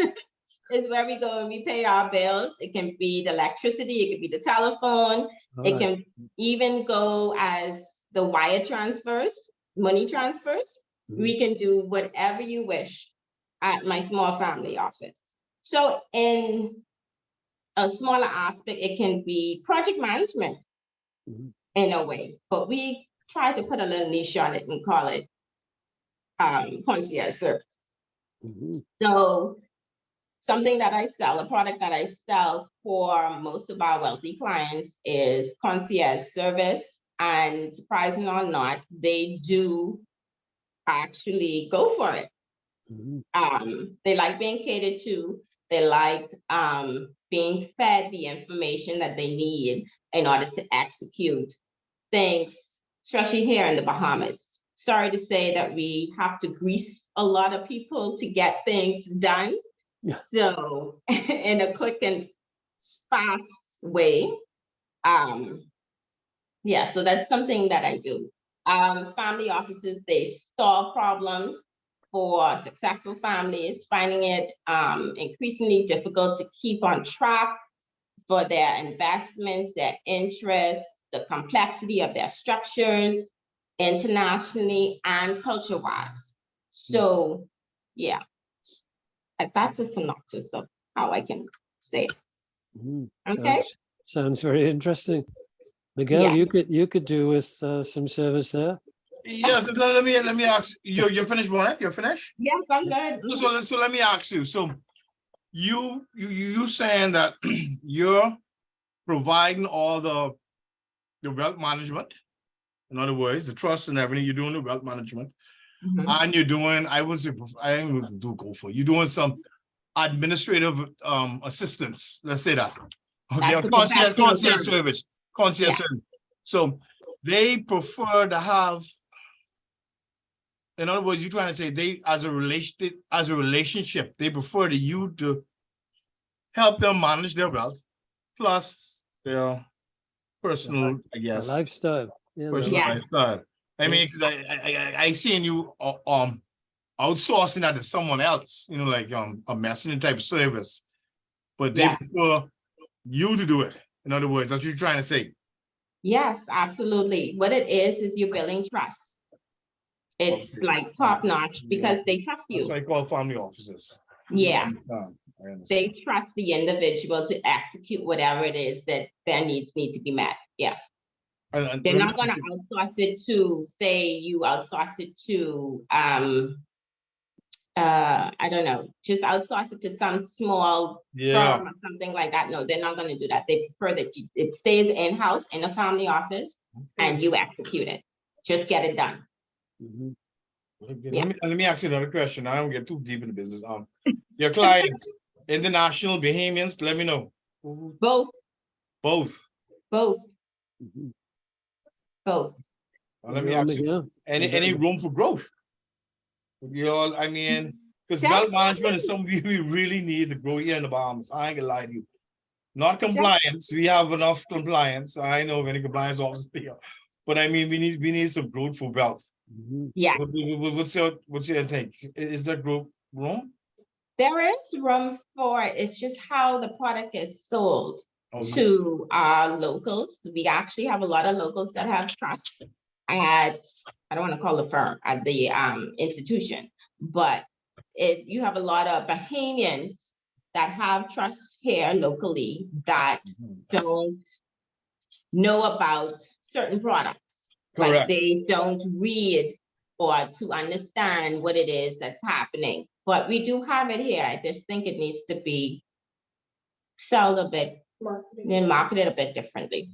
[SPEAKER 6] It's where we go and we pay our bills. It can be the electricity, it could be the telephone,
[SPEAKER 1] All
[SPEAKER 6] it
[SPEAKER 1] right.
[SPEAKER 6] can even go as the wire transfers, money transfers. We can do whatever you wish at my small family office. So in a smaller aspect, it can be project management
[SPEAKER 1] Mhm.
[SPEAKER 6] in a way, but we try to put a little niche on it and call it concierge service.
[SPEAKER 1] Mhm.
[SPEAKER 6] So something that I sell, a product that I sell for most of our wealthy clients is concierge service. And surprisingly or not, they do actually go for it. They like being catered to. They like being fed the information that they need in order to execute things, especially here in the Bahamas. Sorry to say that we have to grease a lot of people to get things done.
[SPEAKER 1] Yeah.
[SPEAKER 6] So in a quick and fast way. Yeah, so that's something that I do. Family offices, they solve problems for successful families, finding it increasingly difficult to keep on track for their investments, their interests, the complexity of their structures, internationally and culture-wise. So, yeah, that's a synopsis of how I can say it.
[SPEAKER 1] Mhm.
[SPEAKER 6] Okay.
[SPEAKER 1] Sounds very interesting. Miguel,
[SPEAKER 6] Yeah.
[SPEAKER 1] you could do with some service there.
[SPEAKER 2] Yes, let me ask you. You're finished, Bonnet? You're finished?
[SPEAKER 6] Yes, I'm good.
[SPEAKER 2] So let me ask you. So you saying that you're providing all the wealth management. In other words, the trust and everything, you're doing the wealth management.
[SPEAKER 6] Mhm.
[SPEAKER 2] And you're doing, I wouldn't say, I ain't gonna do go for it. You're doing some administrative assistance. Let's say that. Okay,
[SPEAKER 6] That's a
[SPEAKER 2] concierge
[SPEAKER 6] professional
[SPEAKER 2] service. Concierge
[SPEAKER 6] Yeah.
[SPEAKER 2] service. So they prefer to have, in other words, you're trying to say they as a relationship, they prefer to you to help them manage their wealth, plus their personal, I
[SPEAKER 1] The
[SPEAKER 2] guess,
[SPEAKER 1] lifestyle. Yeah.
[SPEAKER 2] personal
[SPEAKER 6] Yeah.
[SPEAKER 2] lifestyle. I
[SPEAKER 1] Yeah.
[SPEAKER 2] mean, because I seen you outsourcing that to someone else, you know, like a messenger type of service, but they
[SPEAKER 6] Yeah.
[SPEAKER 2] prefer you to do it. In other words, that's what you're trying to say.
[SPEAKER 6] Yes, absolutely. What it is you're building trust. It's
[SPEAKER 2] Okay.
[SPEAKER 6] like top notch because they trust
[SPEAKER 2] That's
[SPEAKER 6] you.
[SPEAKER 2] why I call family offices.
[SPEAKER 6] Yeah,
[SPEAKER 2] I understand.
[SPEAKER 6] they trust the individual to execute whatever it is that their needs need to be met. Yeah,
[SPEAKER 2] And
[SPEAKER 6] they're
[SPEAKER 2] let me
[SPEAKER 6] not gonna
[SPEAKER 2] ask you-
[SPEAKER 6] outsource it to, say you outsource it to, I don't know, just outsource it to some small
[SPEAKER 2] Yeah.
[SPEAKER 6] firm or something like that. No, they're not gonna do that. They prefer that it stays in-house in a family office and you execute it. Just get it done.
[SPEAKER 1] Mhm.
[SPEAKER 6] Yeah.
[SPEAKER 2] Let me ask you another question. I don't get too deep in the business. Your clients, international Bahamians, let me know.
[SPEAKER 6] Both,
[SPEAKER 2] Both.
[SPEAKER 6] both,
[SPEAKER 1] Mhm.
[SPEAKER 6] both.
[SPEAKER 2] Let me
[SPEAKER 1] You're on,
[SPEAKER 2] ask you,
[SPEAKER 1] Miguel.
[SPEAKER 2] any room for growth? You all, I mean, because wealth management is something we really need to grow here in the Bahamas. I ain't gonna lie to you. Not compliance. We have enough compliance. I know any compliance officers here, but I mean, we need some growth for wealth.
[SPEAKER 1] Mhm.
[SPEAKER 6] Yeah,
[SPEAKER 2] What's your take? Is there growth room?
[SPEAKER 6] there is room for it. It's just how the product is sold
[SPEAKER 2] Okay.
[SPEAKER 6] to our locals. We actually have a lot of locals that have trust at, I don't want to call the firm, at the institution, but you have a lot of Bahamians that have trust here locally that don't know about certain products. Like
[SPEAKER 2] Correct.
[SPEAKER 6] they don't read or to understand what it is that's happening. But we do have it here. I just think it needs to be sold a bit and marketed a bit differently.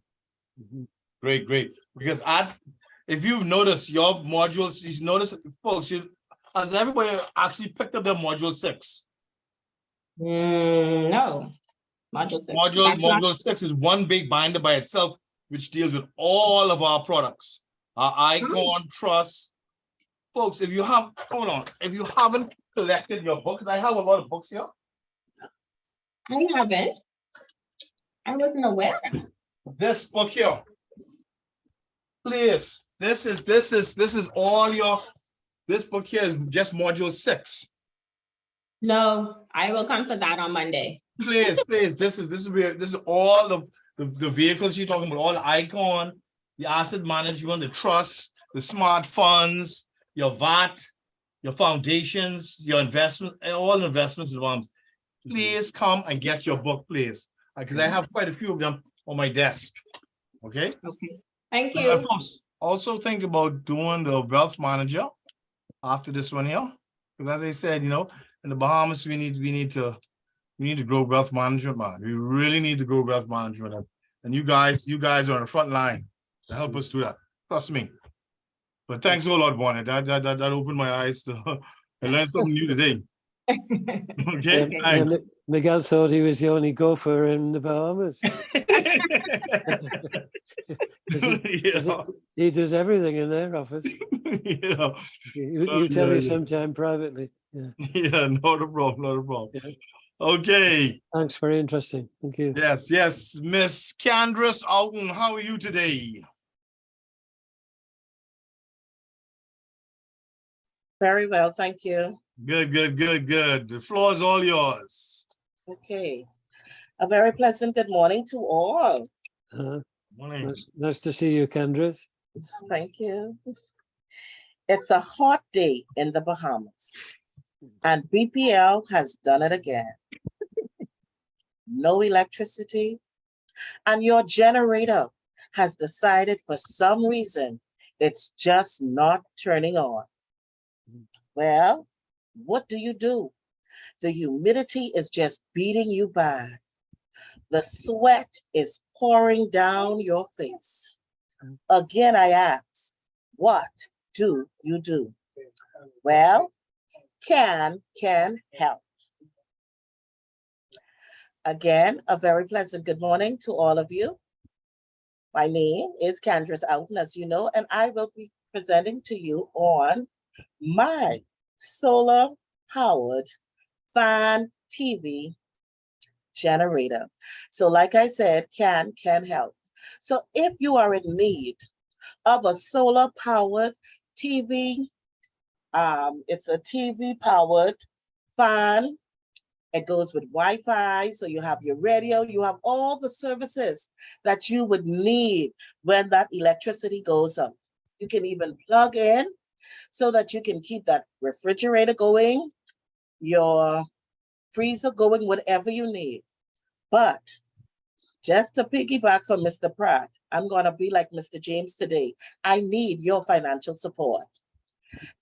[SPEAKER 1] Mhm.
[SPEAKER 2] Great. Because if you've noticed your modules, you notice, folks, has everybody actually picked up their module 6?
[SPEAKER 6] No, module 6. That's not-
[SPEAKER 2] Module 6 is one big binder by itself, which deals with all of our products. Our icon, trust. Folks, if you haven't collected your books, I have a lot of books here.
[SPEAKER 6] I haven't. I wasn't aware.
[SPEAKER 2] This book here. Please This is all your, this book here is just module 6.
[SPEAKER 6] No, I will come for that on Monday.
[SPEAKER 2] Please, this is all the vehicles you're talking about, all the icon, the asset management, the trust, the smart funds, your VAT, your foundations, your investment, all investments in one. Please come and get your book, please, because I have quite a few of them on my desk. Okay.
[SPEAKER 6] Okay, thank
[SPEAKER 2] And of
[SPEAKER 6] you.
[SPEAKER 2] course, also think about doing the wealth manager after this one here, because as I said, in the Bahamas, we need to grow wealth management, man. We really need to grow wealth management, and you guys are on the front line to help us do that. Trust me. But thanks a lot, Bonnet. That opened my eyes to I learned something new today. Okay, thanks.
[SPEAKER 1] Miguel thought he was the only gopher in the Bahamas. 'Cause he does everything in their office. You tell me sometime privately. Yeah.
[SPEAKER 2] Yeah, not a problem.
[SPEAKER 1] Yeah.
[SPEAKER 2] Okay.
[SPEAKER 1] Thanks, very interesting. Thank you.
[SPEAKER 2] Yes. Miss Candace Alton, how are you today?
[SPEAKER 8] Very well, thank you.
[SPEAKER 2] Good. The floor is all yours.
[SPEAKER 8] Okay. A very pleasant good morning to all.
[SPEAKER 2] Morning.
[SPEAKER 1] Nice to see you, Candace.
[SPEAKER 8] Thank you. It's a hot day in the Bahamas, and BPL has done it again. No electricity, and your generator has decided for some reason it's just not turning on. Well, what do? The humidity is just beating you bad. The sweat is pouring down your face. Again, I ask, what do you do? Well, can help. Again, a very pleasant good morning to all of you. My name is Candace Alton, as you know, and I will be presenting to you on my solar-powered fan TV generator. So like I said, can help. So if you are in need of a solar-powered TV, it's a TV-powered fan. It goes with Wi-Fi, so you have your radio, you have all the services that you would need when that electricity goes up. You can even plug in so that you can keep that refrigerator going, your freezer going, whatever you need. But just to piggyback from Mr. Pratt, I'm gonna be like Mr. James today. I need your financial support.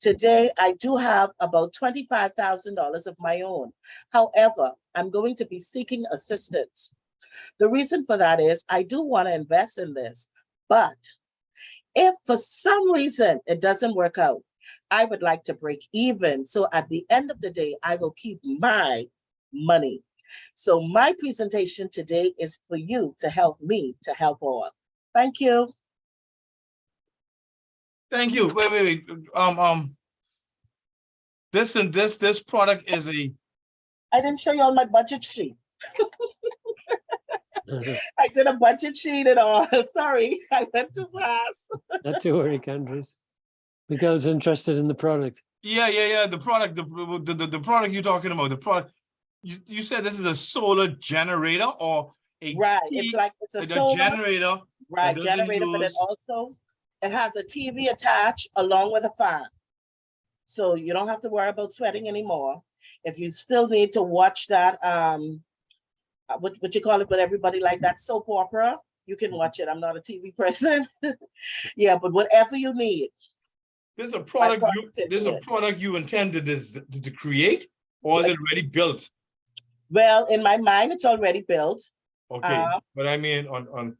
[SPEAKER 8] Today, I do have about $25,000 of my own. However, I'm going to be seeking assistance. The reason for that is I do want to invest in this, but if for some reason it doesn't work out, I would like to break even. So at the end of the day, I will keep my money. So my presentation today is for you to help me to help all. Thank you.
[SPEAKER 2] Thank you. Wait. This product is a.
[SPEAKER 8] I didn't show you all my budget sheet. I did a budget sheet and all. Sorry, I went too fast.
[SPEAKER 1] Not to worry, Candace. Miguel's interested in the product.
[SPEAKER 2] Yeah. The product, the product you're talking about, the product. You said this is a solar generator or a
[SPEAKER 8] right. It's a solar
[SPEAKER 2] generator.
[SPEAKER 8] Right, generator, but it has a TV attached along with a fan. So you don't have to worry about sweating anymore. If you still need to watch that, what you call it, but everybody like that soap opera, you can watch it. I'm not a TV person. Yeah, but whatever you need.
[SPEAKER 2] There's a product you intend to create, or is it already built?
[SPEAKER 8] Well, in my mind, it's already built.
[SPEAKER 2] Okay, but I mean on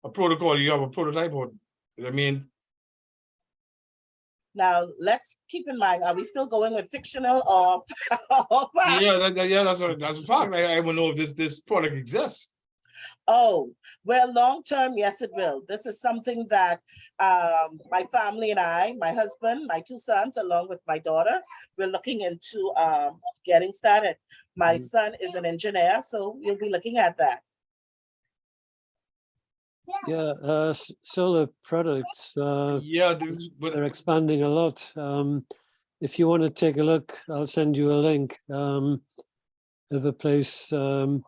[SPEAKER 2] a protocol, you have a prototype, or I mean.
[SPEAKER 8] Now let's keep in mind, are we still going with fictional or?
[SPEAKER 2] Yeah, that's a fact. I will know if this product exists.
[SPEAKER 8] Oh, well, long term, yes, it will. This is something that my family and I, my husband, my 2 sons, along with my daughter, we're looking into getting started. My son is an engineer, so we'll be looking at that.
[SPEAKER 1] Yeah, solar products,
[SPEAKER 2] Yeah, but
[SPEAKER 1] they're expanding a lot. If you want to take a look, I'll send you a link of a place in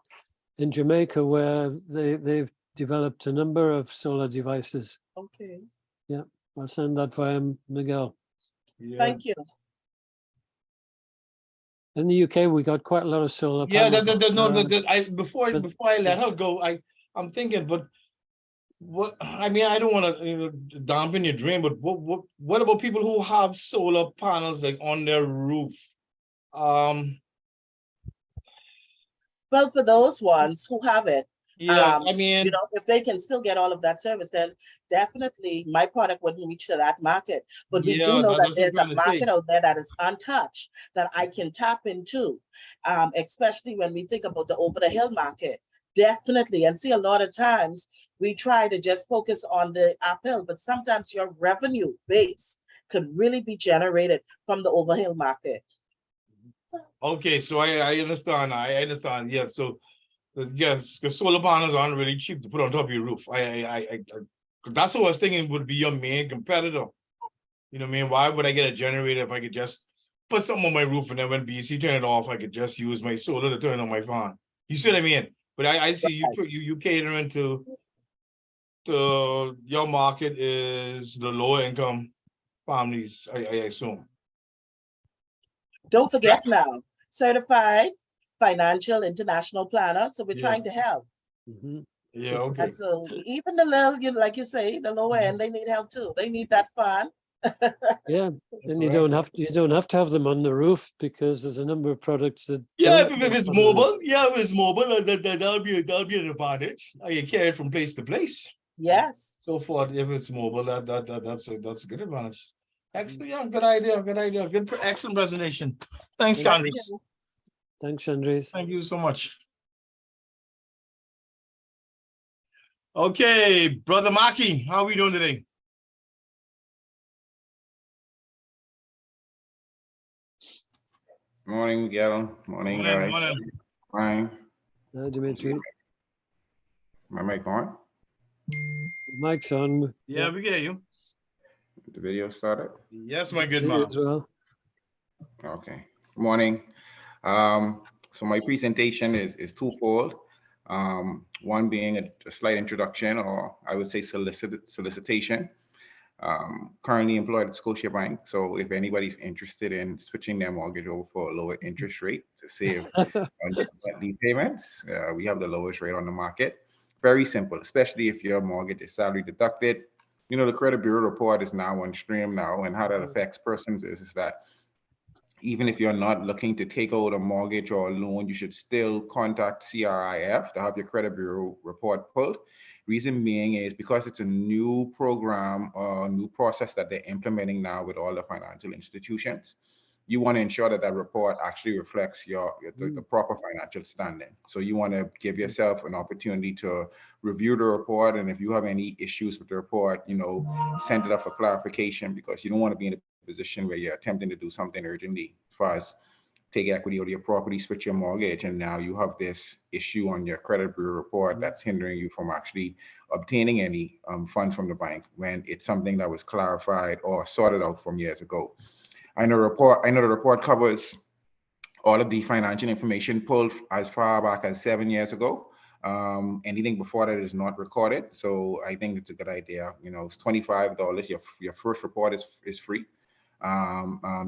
[SPEAKER 1] Jamaica where they've developed a number of solar devices.
[SPEAKER 8] Okay,
[SPEAKER 1] I'll send that via Miguel.
[SPEAKER 2] yeah,
[SPEAKER 8] thank you.
[SPEAKER 1] In the UK, we got quite a lot of solar
[SPEAKER 2] yeah,
[SPEAKER 1] panels.
[SPEAKER 2] before
[SPEAKER 1] but-
[SPEAKER 2] before I let her go, I'm thinking, but what I mean, I don't want to dampen your dream, but what about people who have solar panels like on their roof?
[SPEAKER 8] Well, for those ones who have it,
[SPEAKER 2] Yeah, I
[SPEAKER 8] you
[SPEAKER 2] mean,
[SPEAKER 8] know, if they can still get all of that service, then definitely my product wouldn't reach to that market. But we do
[SPEAKER 2] yeah,
[SPEAKER 8] know that
[SPEAKER 2] that's what I'm
[SPEAKER 8] there's a
[SPEAKER 2] trying to say.
[SPEAKER 8] market out there that is untouched that I can tap into, especially when we think about the over the hill market. Definitely. And see, a lot of times we try to just focus on the uphill, but sometimes your revenue base could really be generated from the overhill market.
[SPEAKER 2] Okay, so I understand. I understand. Yeah, so yes, because solar panels aren't really cheap to put on top of your roof. That's what I was thinking would be your main competitor. You know what I mean? Why would I get a generator if I could just put something on my roof and then when BC turn it off, I could just use my solar to turn on my fan. You see what I mean? But I see you catering to your market is the lower income families, I assume.
[SPEAKER 8] Don't forget now, certified financial international planner. So we're
[SPEAKER 2] Yeah.
[SPEAKER 8] trying to help.
[SPEAKER 1] Mhm.
[SPEAKER 2] Yeah, okay.
[SPEAKER 8] And so even the little, like you say, the lower end, they need help too. They need that fun.
[SPEAKER 1] Yeah, and you
[SPEAKER 2] Correct.
[SPEAKER 1] don't have to have them on the roof because there's a number of products that
[SPEAKER 2] Yeah,
[SPEAKER 1] don't
[SPEAKER 2] if it's
[SPEAKER 1] go on the roof.
[SPEAKER 2] mobile, that'll be an advantage. You carry it from place to place.
[SPEAKER 8] Yes.
[SPEAKER 2] So forth, if it's mobile, that's a good advantage. Excellent, yeah, good idea, excellent presentation. Thanks,
[SPEAKER 8] Thank
[SPEAKER 2] Candice.
[SPEAKER 8] you.
[SPEAKER 1] Thanks, Andres.
[SPEAKER 2] Thank you so much. Okay, Brother Maki, how are we doing today?
[SPEAKER 4] Morning, Miguel. Morning, guys.
[SPEAKER 2] Morning.
[SPEAKER 4] Fine.
[SPEAKER 1] Hi, Dimitri.
[SPEAKER 4] My mic on?
[SPEAKER 1] Mike's on.
[SPEAKER 2] Yeah, we get you.
[SPEAKER 4] The video started?
[SPEAKER 2] Yes, my good
[SPEAKER 1] See you
[SPEAKER 2] man.
[SPEAKER 1] as well.
[SPEAKER 4] Okay. Morning. So my presentation is twofold. One being a slight introduction, or I would say solicitation. Currently employed at Scotiabank. So if anybody's interested in switching their mortgage over for a lower interest rate to save on your monthly payments, we have the lowest rate on the market. Very simple, especially if your mortgage is salary deducted. You know, the credit bureau report is now on stream now, and how that affects persons is that even if you're not looking to take out a mortgage or a loan, you should still contact CIFP to have your credit bureau report pulled. Reason being is because it's a new program or new process that they're implementing now with all the financial institutions. You want to ensure that that report actually reflects the proper financial standing. So you want to give yourself an opportunity to review the report, and if you have any issues with the report, you know, send it up for clarification, because you don't want to be in a position where you're attempting to do something urgently, as far as take equity out of your property, switch your mortgage, and now you have this issue on your credit bureau report that's hindering you from actually obtaining any funds from the bank when it's something that was clarified or sorted out from years ago. I know the report covers all of the financial information pulled as far back as 7 years ago. Anything before that is not recorded. So I think it's a good idea. You know, it's $25. Your first report is free.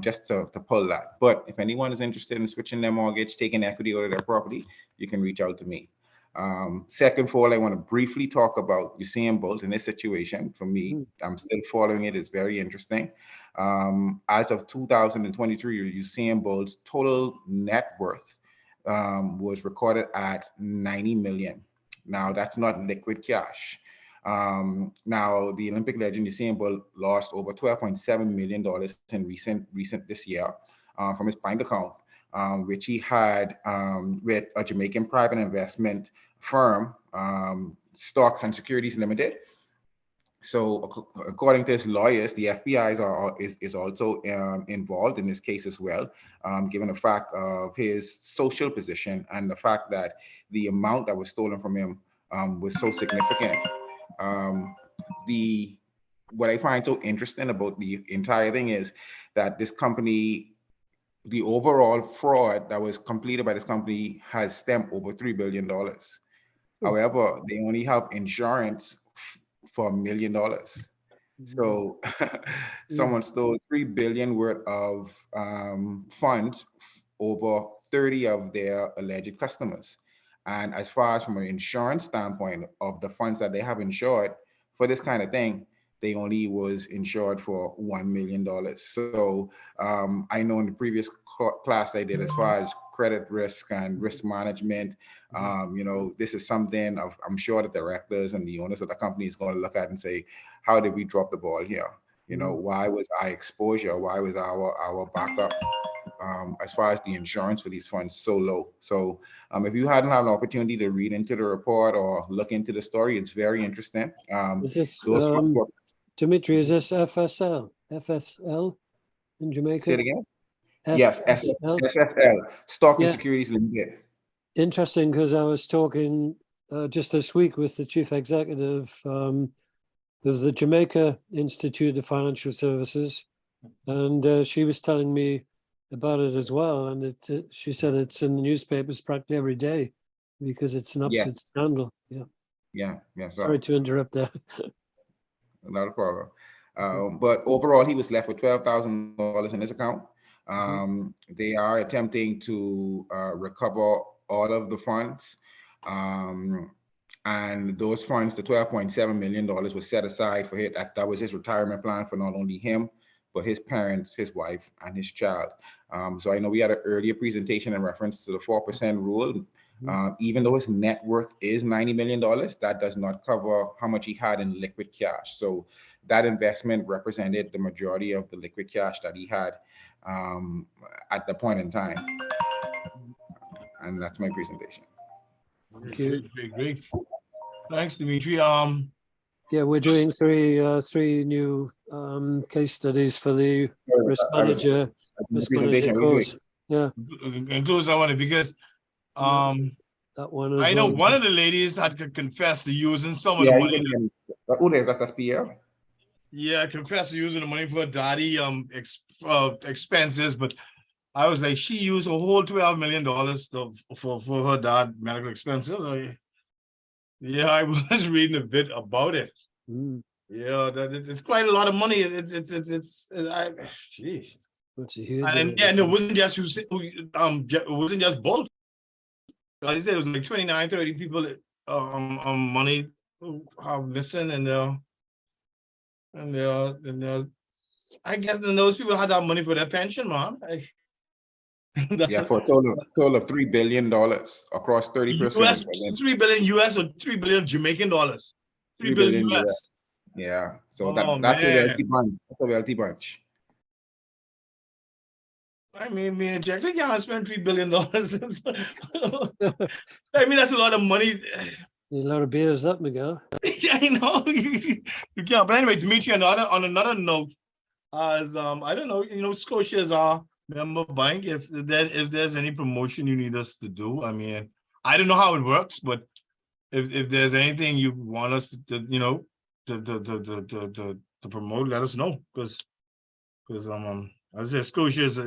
[SPEAKER 4] Just to pull that. But if anyone is interested in switching their mortgage, taking equity out of their property, you can reach out to me. Second of all, I want to briefly talk about Usain Bolt in this situation. For me, I'm still following it. It's very interesting. As of 2023, Usain Bolt's total net worth was recorded at 90 million. Now, that's not liquid cash. Now, the Olympic legend Usain Bolt lost over $12.7 million in recent this year from his bank account, which he had with a Jamaican private investment firm, Stocks and Securities Limited. So according to his lawyers, the FBI is also involved in this case as well, given the fact of his social position and the fact that the amount that was stolen from him was so significant. What I find so interesting about the entire thing is that this company, the overall fraud that was completed by this company has stemmed over $3 billion. However, they only have insurance for $1 million. So someone stole 3 billion worth of funds over 30 of their alleged customers. And as far as from an insurance standpoint of the funds that they have insured for this kind of thing, they only was insured for $1 million. So I know in the previous class I did as far as credit risk and risk management, this is something I'm sure the directors and the owners of the company is going to look at and say, how did we drop the ball here? Why was our exposure, why was our backup as far as the insurance for these funds so low? So if you hadn't had an opportunity to read into the report or look into the story, it's very interesting.
[SPEAKER 1] Dimitri, is this FSL in Jamaica?
[SPEAKER 4] Say it again. Yes, SFL, Stock and Securities Limited.
[SPEAKER 1] Interesting, because I was talking just this week with the chief executive of the Jamaica Institute of Financial Services, and she was telling me about it as well. And she said it's in the newspapers practically every day because it's an absolute scandal.
[SPEAKER 4] Yeah.
[SPEAKER 1] Sorry to interrupt there.
[SPEAKER 4] Not a problem. But overall, he was left with $12,000 in his account. They are attempting to recover all of the funds. And those funds, the $12.7 million was set aside for him. That was his retirement plan for not only him, but his parents, his wife, and his child. So I know we had an earlier presentation in reference to the 4% rule. Even though his net worth is $90 million, that does not cover how much he had in liquid cash. So that investment represented the majority of the liquid cash that he had at the point in time. And that's my presentation.
[SPEAKER 2] Great. Thanks, Dimitri.
[SPEAKER 1] We're doing three new case studies for the risk manager course.
[SPEAKER 2] Includes that one because
[SPEAKER 1] that one
[SPEAKER 2] I know one of the ladies had confessed to using some of the money.
[SPEAKER 4] That's SPL.
[SPEAKER 2] Yeah, confessed to using the money for daddy expenses, but I was like, she used a whole $12 million for her dad medical expenses. I was reading a bit about it. Yeah, it's quite a lot of money. Geez.
[SPEAKER 1] That's a huge.
[SPEAKER 2] And it wasn't just it wasn't just bulk. I said it was like 29, 30 people money are missing, and I guess then those people had that money for their pension, man.
[SPEAKER 4] For a total of $3 billion across 30%.
[SPEAKER 2] 3 billion US or 3 billion Jamaican dollars. 3 billion US.
[SPEAKER 4] Yeah, so that's a wealthy bunch. That's a wealthy bunch.
[SPEAKER 2] I mean, me and Jack, they can't spend $3 billion. I mean, that's a lot of money.
[SPEAKER 1] A lot of beers, that Miguel.
[SPEAKER 2] Yeah, I know. You can't. But anyway, Dimitri, on another note, as I don't know, Scotia is our member bank. If there's any promotion you need us to do, I mean, I don't know how it works, but if there's anything you want us to promote, let us know, because as I said, Scotia is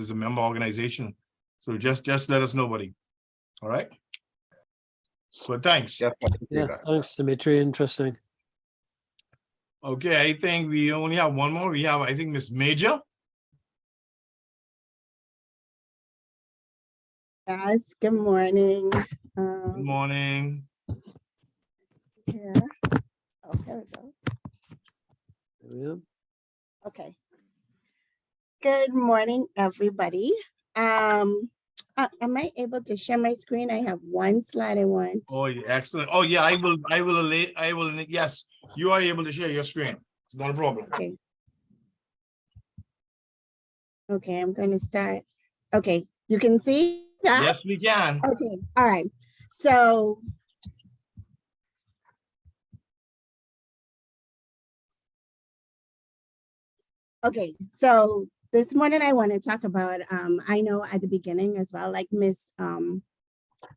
[SPEAKER 2] a member organization, so just let us know, buddy. All right. But thanks.
[SPEAKER 1] Thanks, Dimitri. Interesting.
[SPEAKER 2] Okay, I think we only have one more. We have, I think, Miss Major.
[SPEAKER 9] Yes, good morning.
[SPEAKER 2] Good morning.
[SPEAKER 9] Here. Oh, here we go. Okay. Good morning, everybody. Am I able to share my screen? I have one slide I want.
[SPEAKER 2] Oh, yeah, excellent. Oh, yeah, I will. Yes, you are able to share your screen. It's not a problem.
[SPEAKER 9] Okay, I'm going to start. Okay, you can see that?
[SPEAKER 2] Yes, we can.
[SPEAKER 9] Okay, all right. So this morning I want to talk about, I know at the beginning as well, like Miss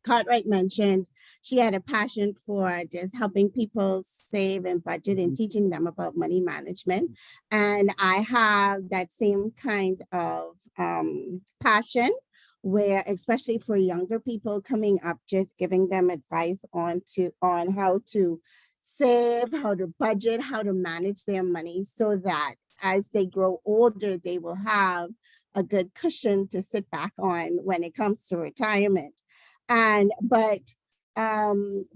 [SPEAKER 9] Cartwright mentioned, she had a passion for just helping people save and budget and teaching them about money management. And I have that same kind of passion where, especially for younger people coming up, just giving them advice on how to save, how to budget, how to manage their money so that as they grow older, they will have a good cushion to sit back on when it comes to retirement. But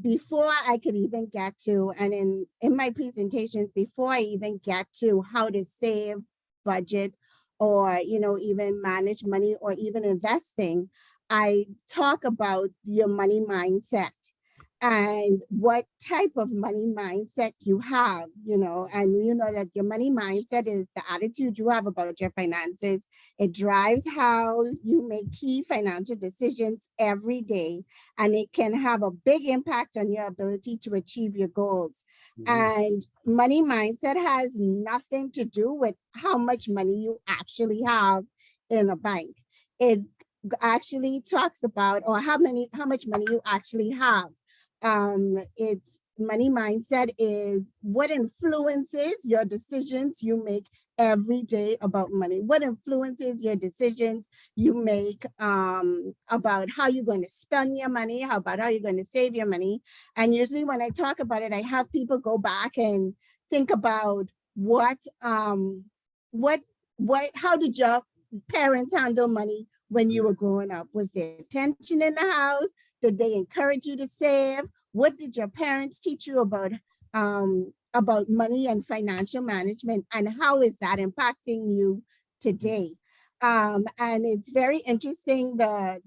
[SPEAKER 9] before I could even get to, and in my presentations, before I even get to how to save, budget, or even manage money or even investing, I talk about your money mindset and what type of money mindset you have, and that your money mindset is the attitude you have about your finances. It drives how you make key financial decisions every day, and it can have a big impact on your ability to achieve your goals. And money mindset has nothing to do with how much money you actually have in a bank. It actually talks about, or how much money you actually have. It's money mindset is what influences your decisions you make every day about money. What influences your decisions you make about how you're going to spend your money, about how you're going to save your money. And usually when I talk about it, I have people go back and think about how did your parents handle money when you were growing up? Was there tension in the house? Did they encourage you to save? What did your parents teach you about money and financial management, and how is that impacting you today? And it's very interesting the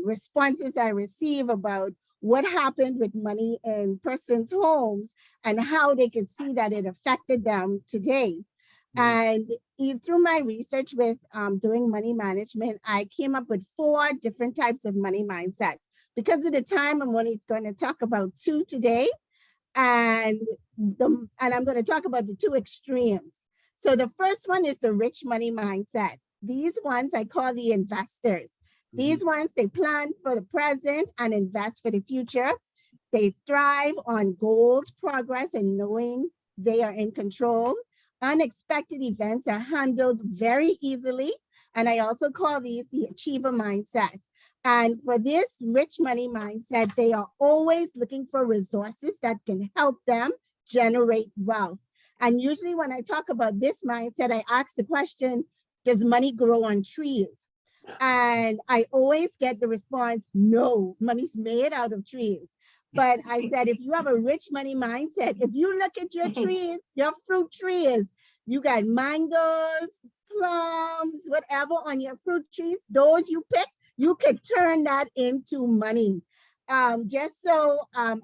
[SPEAKER 9] responses I receive about what happened with money in persons' homes and how they could see that it affected them today. And through my research with doing money management, I came up with 4 different types of money mindset. Because of the time, I'm only going to talk about 2 today, and I'm going to talk about the 2 extremes. So the first one is the rich money mindset. These ones I call the investors. These ones, they plan for the present and invest for the future. They thrive on goals, progress, and knowing they are in control. Unexpected events are handled very easily. And I also call these the achiever mindset. And for this rich money mindset, they are always looking for resources that can help them generate wealth. And usually when I talk about this mindset, I ask the question, does money grow on trees? And I always get the response, no, money's made out of trees. But I said, if you have a rich money mindset, if you look at your trees, your fruit trees, you got mangoes, plums, whatever on your fruit trees, those you pick, you could turn that into money. I saw on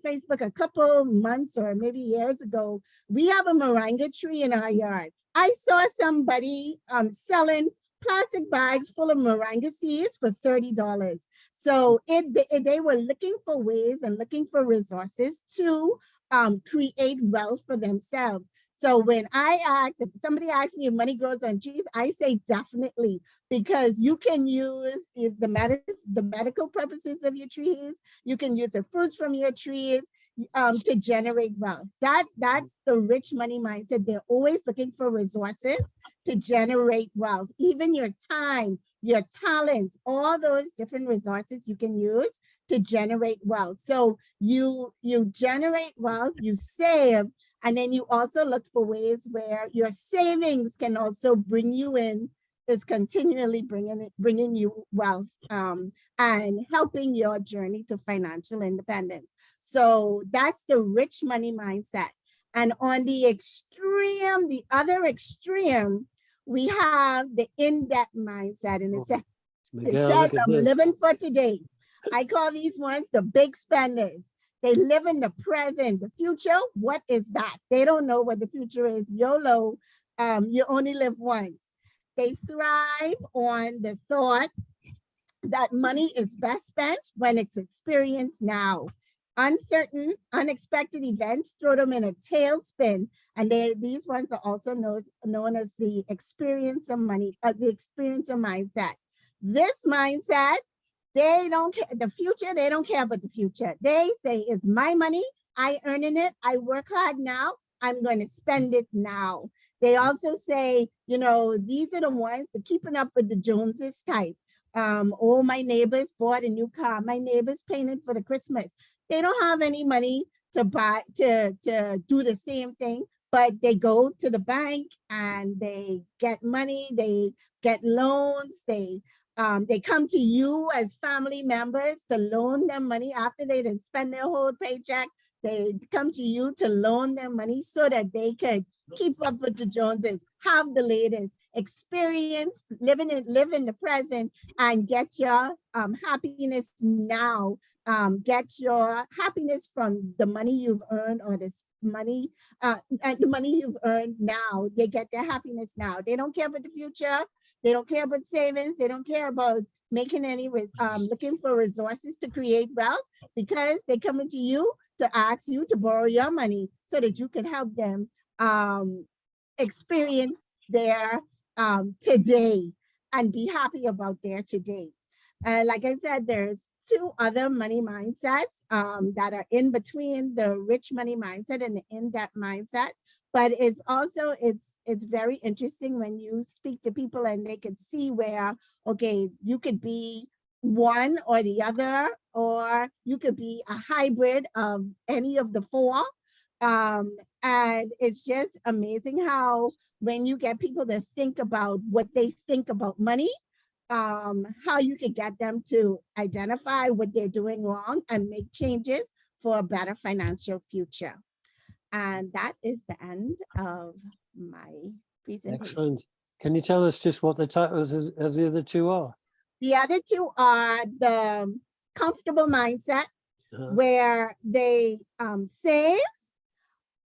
[SPEAKER 9] Facebook a couple months or maybe years ago, we have a moringa tree in our yard. I saw somebody selling plastic bags full of moringa seeds for $30. So they were looking for ways and looking for resources to create wealth for themselves. So when if somebody asks me if money grows on trees, I say definitely, because you can use the medical purposes of your trees. You can use the fruits from your trees to generate wealth. That's the rich money mindset. They're always looking for resources to generate wealth. Even your time, your talents, all those different resources you can use to generate wealth. So you generate wealth, you save, and then you also look for ways where your savings can also bring you in, is continually bringing you wealth and helping your journey to financial independence. So that's the rich money mindset. And on the extreme, the other extreme, we have the in-debt mindset. And it says, I'm living for today. I call these ones the big spenders. They live in the present. The future, what is that? They don't know what the future is. YOLO, you only live once. They thrive on the thought that money is best spent when it's experienced now. Uncertain, unexpected events throw them in a tailspin, and these ones are also known as the experience of money, the experience of mindset. This mindset They don't care the future. They don't care about the future. They say it's my money. I earning it. I work hard now. I'm going to spend it now. They also say, you know, these are the ones that keeping up with the Joneses type. Oh, my neighbors bought a new car. My neighbors painted for the Christmas. They don't have any money to buy to do the same thing, but they go to the bank and they get money. They get loans. They come to you as family members to loan them money after they didn't spend their whole paycheck. They come to you to loan them money so that they could keep up with the Joneses, have the latest experience, live in the present, and get your happiness now. Get your happiness from the money you've earned or this money, and the money you've earned now. They get their happiness now. They don't care about the future. They don't care about savings. They don't care about making any, looking for resources to create wealth, because they coming to you to ask you to borrow your money so that you can help them experience their today and be happy about their today. Like I said, there's two other money mindsets that are in between the rich money mindset and the in-debt mindset. But it's also, it's very interesting when you speak to people and they can see where, okay, you could be one or the other, or you could be a hybrid of any of the four. And it's just amazing how when you get people to think about what they think about money, how you can get them to identify what they're doing wrong and make changes for a better financial future. And that is the end of my presentation.
[SPEAKER 1] Excellent. Can you tell us just what the titles of the other two are?
[SPEAKER 9] The other two are the comfortable mindset, where they save,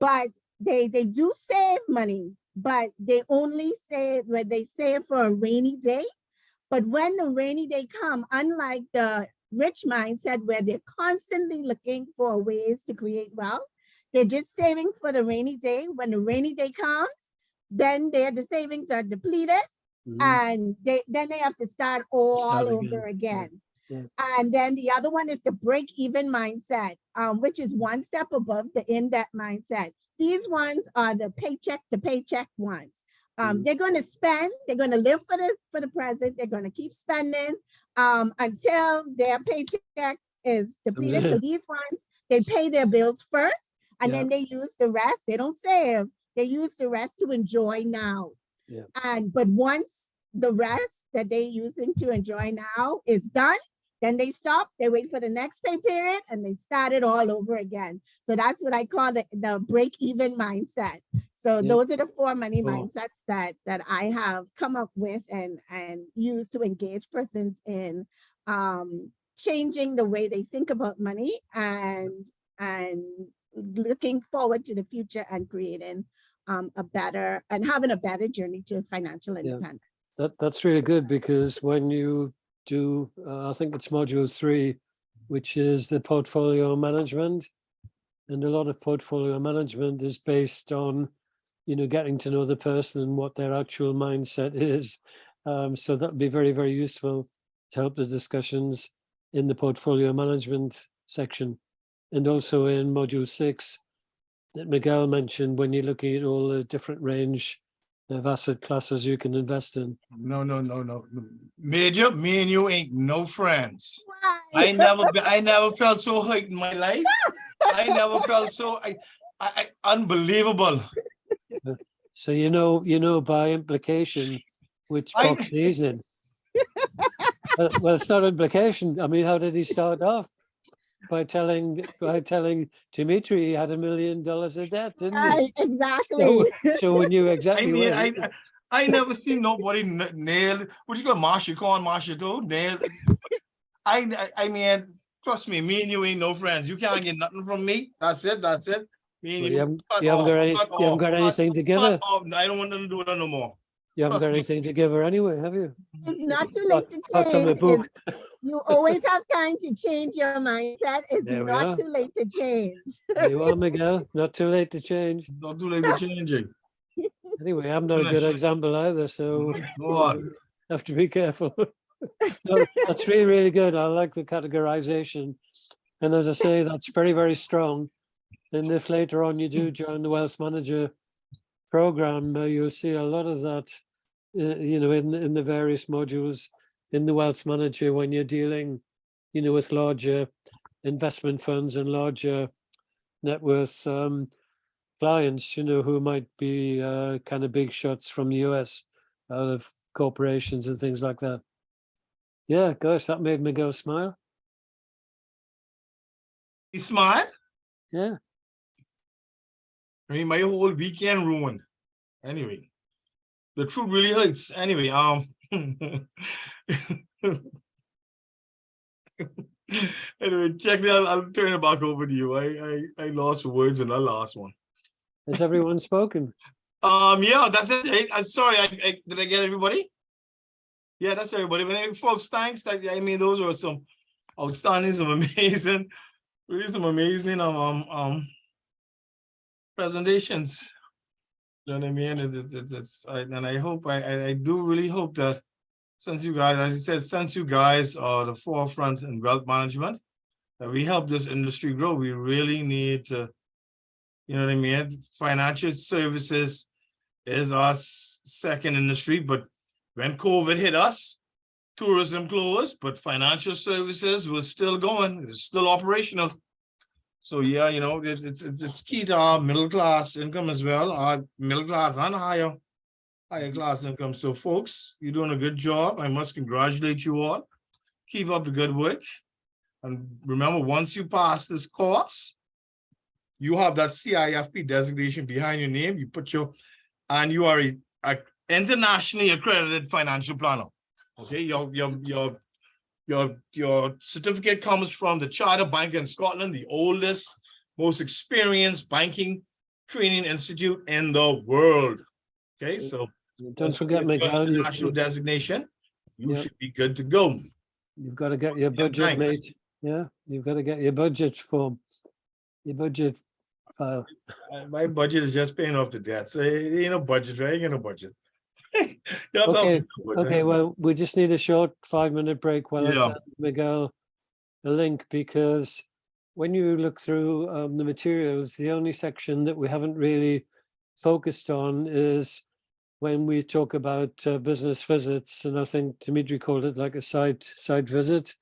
[SPEAKER 9] but they do save money, but they only save when they save for a rainy day. But when the rainy day come, unlike the rich mindset where they're constantly looking for ways to create wealth, they're just saving for the rainy day. When the rainy day comes, then the savings are depleted, and then they have to start all over again.
[SPEAKER 1] Yeah.
[SPEAKER 9] And then the other one is the break-even mindset, which is one step above the in-debt mindset. These ones are the paycheck to paycheck ones. They're going to spend, they're going to live for the present, they're going to keep spending until their paycheck is depleted. So these ones, they pay their bills first, and then they use the rest. They don't save, they use the rest to enjoy now. But once the rest that they're using to enjoy now is done, then they stop, they wait for the next pay period, and they start it all over again. So that's what I call the break-even mindset. So those are the four money mindsets that I have come up with and use to engage persons in changing the way they think about money and looking forward to the future and creating a better and having a better journey to financial independence.
[SPEAKER 1] That's really good, because when you do, I think it's module 3, which is the portfolio management, and a lot of portfolio management is based on, you know, getting to know the person and what their actual mindset is. So that'd be very, very useful to help the discussions in the portfolio management section, and also in module 6 that Miguel mentioned, when you're looking at all the different range of asset classes you can invest in.
[SPEAKER 2] No. Major, me and you ain't no friends.
[SPEAKER 9] Why?
[SPEAKER 2] I never felt so hurt in my life. I never felt so unbelievable.
[SPEAKER 1] So you know by implication which box he's in. Well, it's not implication. I mean, how did he start off? By telling Dimitri he had $1 million of debt, didn't he?
[SPEAKER 9] Exactly.
[SPEAKER 1] So we knew exactly where.
[SPEAKER 2] I never seen nobody nail. What you call Marshall? Call Marshall go nail. I mean, trust me, me and you ain't no friends. You can't get nothing from me. That's it. Me and
[SPEAKER 1] You haven't got anything to give her.
[SPEAKER 2] I don't want nothing to do with her no more.
[SPEAKER 1] You haven't got anything to give her anyway, have you?
[SPEAKER 9] It's not too late to
[SPEAKER 1] Apart from a
[SPEAKER 9] change.
[SPEAKER 1] book.
[SPEAKER 9] You always have time to change your mindset. It's
[SPEAKER 1] There we
[SPEAKER 9] not
[SPEAKER 1] are.
[SPEAKER 9] too late to change.
[SPEAKER 1] There you are, Miguel. It's not too late to change.
[SPEAKER 2] Not too late to changing.
[SPEAKER 1] Anyway, I'm not a good example either, so
[SPEAKER 2] Go on.
[SPEAKER 1] have to be careful. No, that's really, really good. I like the categorization. And as I say, that's very, very strong. And if later on you do join the Wealth Manager program, you'll see a lot of that, in the various modules in the Wealth Manager when you're dealing, with larger investment funds and larger net worth clients, who might be kind of big shots from the US out of corporations and things like that. Yeah, gosh, that made me go smile.
[SPEAKER 2] You smart?
[SPEAKER 1] Yeah.
[SPEAKER 2] I mean, my whole weekend ruined. Anyway, the truth really hurts. Anyway, anyway, check that. I'll turn it back over to you. I lost words in that last one.
[SPEAKER 1] Has everyone spoken?
[SPEAKER 2] Yeah, that's it. I'm sorry. Did I get everybody? Yeah, that's everybody. But anyway, folks, thanks. I mean, those were some outstanding, some amazing, really some amazing presentations. You know what I mean? And I hope I do really hope that since you guys, as I said, since you guys are the forefront in wealth management, that we help this industry grow. We really need to, you know what I mean? Financial services is our second industry, but when COVID hit us, tourism closed, but financial services was still going, it was still operational. So yeah, it's key to our middle class income as well, our middle class and higher class income. So folks, you're doing a good job. I must congratulate you all. Keep up the good work. And remember, once you pass this course, you have that CIFP designation behind your name. You put and you are a internationally accredited financial planner. Okay, your certificate comes from the Charter Bank in Scotland, the oldest, most experienced banking training institute in the world. Okay, so
[SPEAKER 1] don't forget, Miguel,
[SPEAKER 2] international designation. You
[SPEAKER 1] yeah,
[SPEAKER 2] should be good to go.
[SPEAKER 1] You've got to get your budget made. Yeah, you've got to get your budget form, your budget file.
[SPEAKER 2] My budget is just paying off the debt. So it ain't no budget, right? Ain't no budget.
[SPEAKER 1] Okay, okay. Well, we just need a short 5-minute break while I
[SPEAKER 2] Yeah.
[SPEAKER 1] send Miguel a link, because when you look through the materials, the only section that we haven't really focused on is when we talk about business visits, and I think Dimitri called it like a site visit.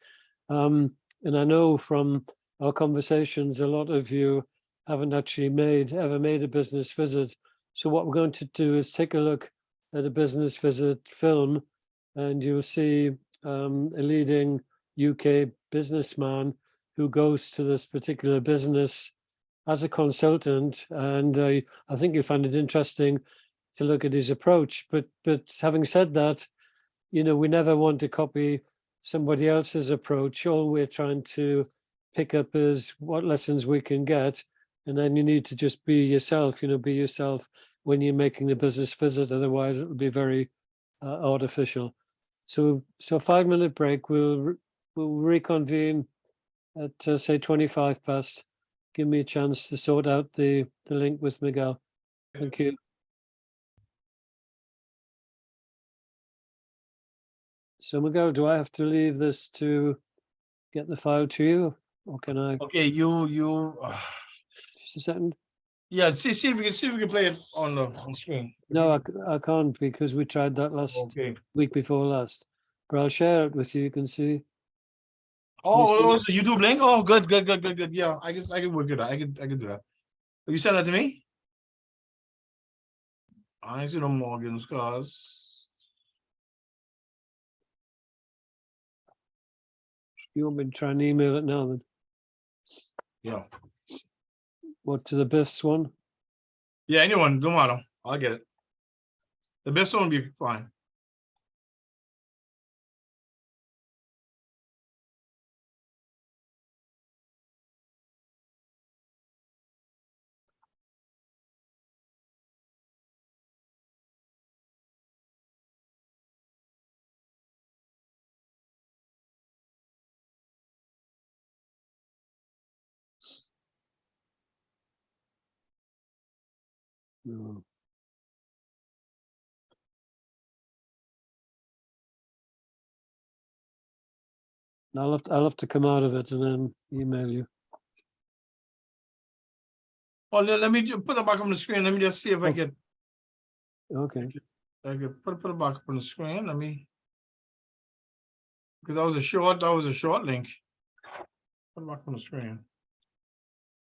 [SPEAKER 1] And I know from our conversations, a lot of you haven't actually ever made a business visit. So what we're going to do is take a look at a business visit film, and you'll see a leading UK businessman who goes to this particular business as a consultant. And I think you'll find it interesting to look at his approach. But having said that, we never want to copy somebody else's approach. All we're trying to pick up is what lessons we can get. And then you need to just be yourself, be yourself when you're making the business visit. Otherwise, it would be very artificial. So 5-minute break. We'll reconvene at say 25 past. Give me a chance to sort out the link with Miguel. Thank you. So Miguel, do I have to leave this to get the file to you, or can I?
[SPEAKER 2] Okay, you.
[SPEAKER 1] Just a second.
[SPEAKER 2] Yeah, see if we can play it on screen.
[SPEAKER 1] No, I can't, because we tried that last week before last. But I'll share it with you. You can see.
[SPEAKER 2] Oh, it's a YouTube link. Oh, good. Yeah, I guess I can work it out. I can do that. You send that to me? I see no Morgan's cars.
[SPEAKER 1] You want me to try and email it now then?
[SPEAKER 2] Yeah.
[SPEAKER 1] What, to the Biff's one?
[SPEAKER 2] Yeah, anyone, don't matter. I'll get it. The best one will be fine.
[SPEAKER 1] No. I'll have to come out of it and then email you.
[SPEAKER 2] Oh, let me just put it back on the screen. Let me just see if I get,
[SPEAKER 1] Okay.
[SPEAKER 2] I can put it back up on the screen. Let me. Because that was a short link. Put it back on the screen.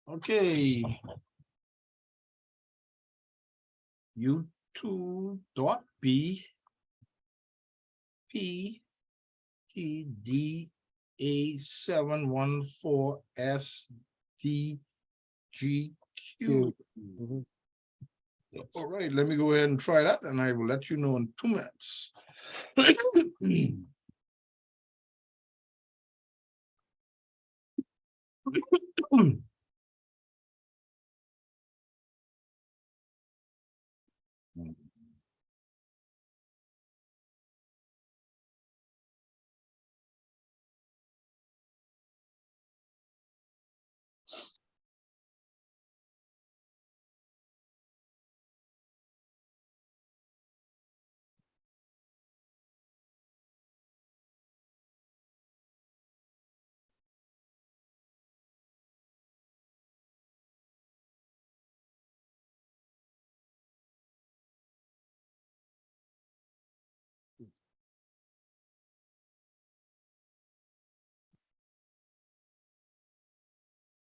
[SPEAKER 2] Okay. U2.B P T D A714 SD GQ.
[SPEAKER 1] Mhm.
[SPEAKER 2] All right, let me go ahead and try that, and I will let you know in 2 minutes.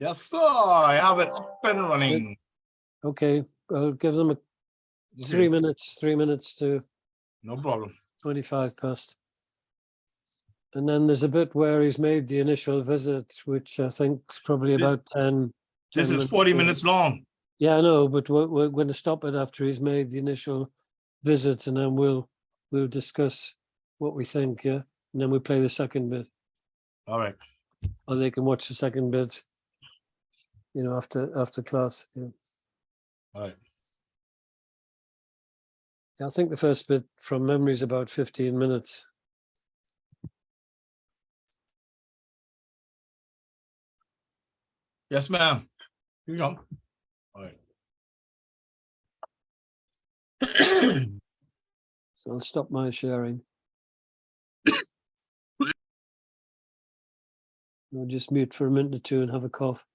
[SPEAKER 2] Yes, sir. I have it up and running.
[SPEAKER 1] Okay, I'll give them
[SPEAKER 2] Okay,
[SPEAKER 1] 3 minutes to
[SPEAKER 2] no problem.
[SPEAKER 1] 25 past. And then there's a bit where he's made the initial visit, which I think is probably about 10.
[SPEAKER 2] This
[SPEAKER 1] 10
[SPEAKER 2] is 40
[SPEAKER 1] long.
[SPEAKER 2] minutes long.
[SPEAKER 1] Yeah, I know, but we're going to stop it after he's made the initial visit, and then we'll discuss what we think, yeah? And then we play the second bit,
[SPEAKER 2] All right.
[SPEAKER 1] or they can watch the second bit, after class. Yeah.
[SPEAKER 2] All right.
[SPEAKER 1] Yeah, I think the first bit from memory is about 15 minutes.
[SPEAKER 2] Yes, ma'am. Here you go. All right.
[SPEAKER 1] So I'll stop my sharing. I'll just mute for a minute or two and have a cough.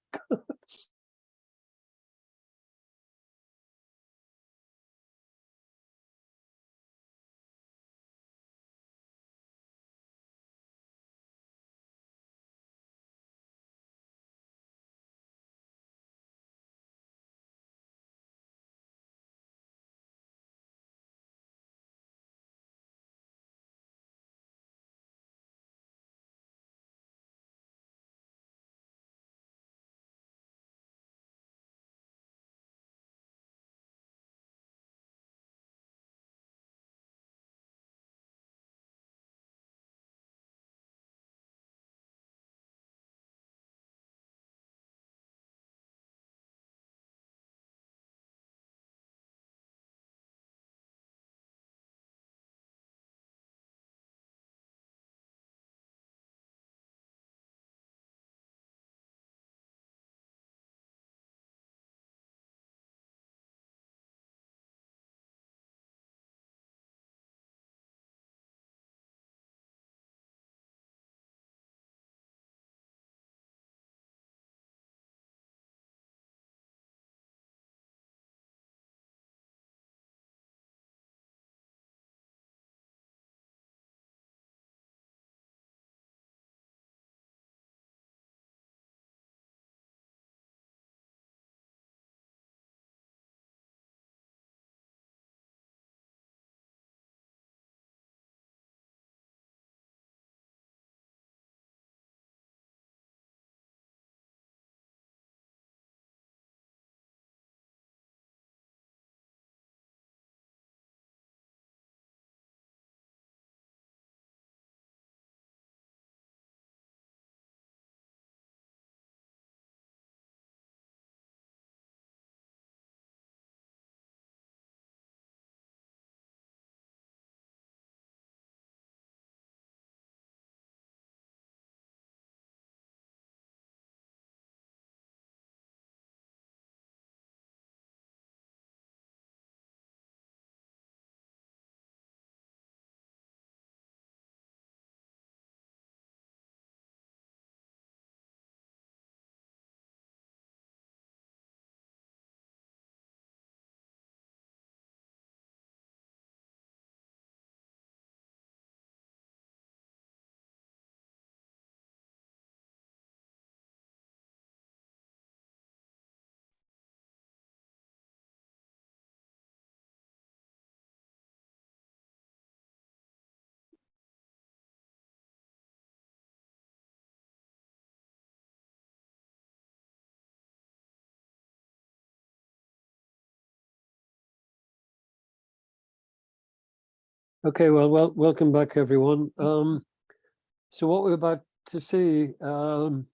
[SPEAKER 1] Okay, well, welcome back, everyone. So what we're about to see, so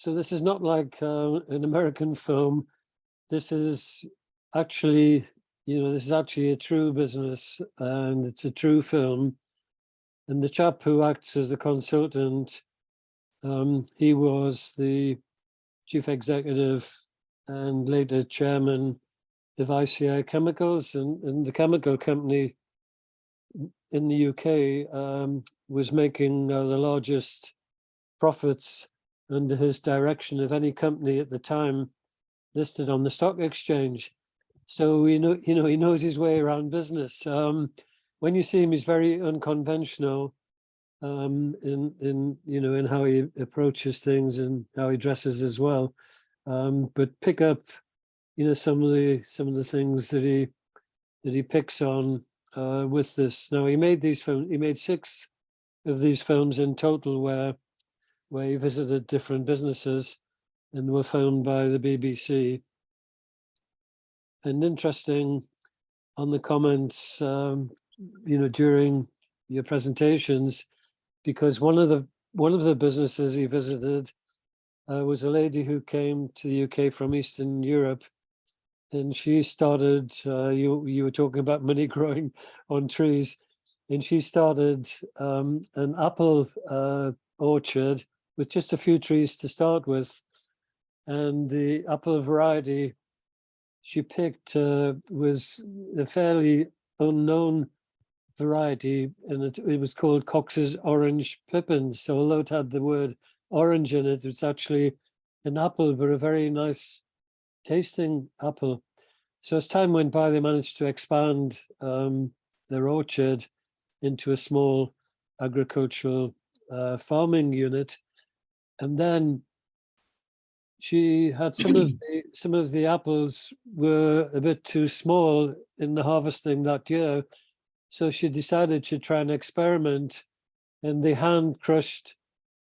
[SPEAKER 1] this is not like an American film. This is actually, this is actually a true business, and it's a true film. And the chap who acts as the consultant, he was the chief executive and later chairman of ICI Chemicals, and the chemical company in the UK was making the largest profits under his direction of any company at the time listed on the stock exchange. So he knows his way around business. When you see him, he's very unconventional in how he approaches things and how he dresses as well. But pick up some of the things that he picks on with this. Now he made these films. He made 6 of these films in total, where he visited different businesses and were filmed by the BBC. And interesting on the comments, during your presentations, because one of the businesses he visited was a lady who came to the UK from Eastern Europe, and she started. You were talking about money growing on trees, and she started an apple orchard with just a few trees to start with, and the apple variety she picked was a fairly unknown variety, and it was called Cox's Orange Pippin. So although it had the word orange in it, it's actually an apple, but a very nice tasting apple. So as time went by, they managed to expand their orchard into a small agricultural farming unit. And then she had some of the apples were a bit too small in the harvesting that year. So she decided she'd try an experiment, and they hand crushed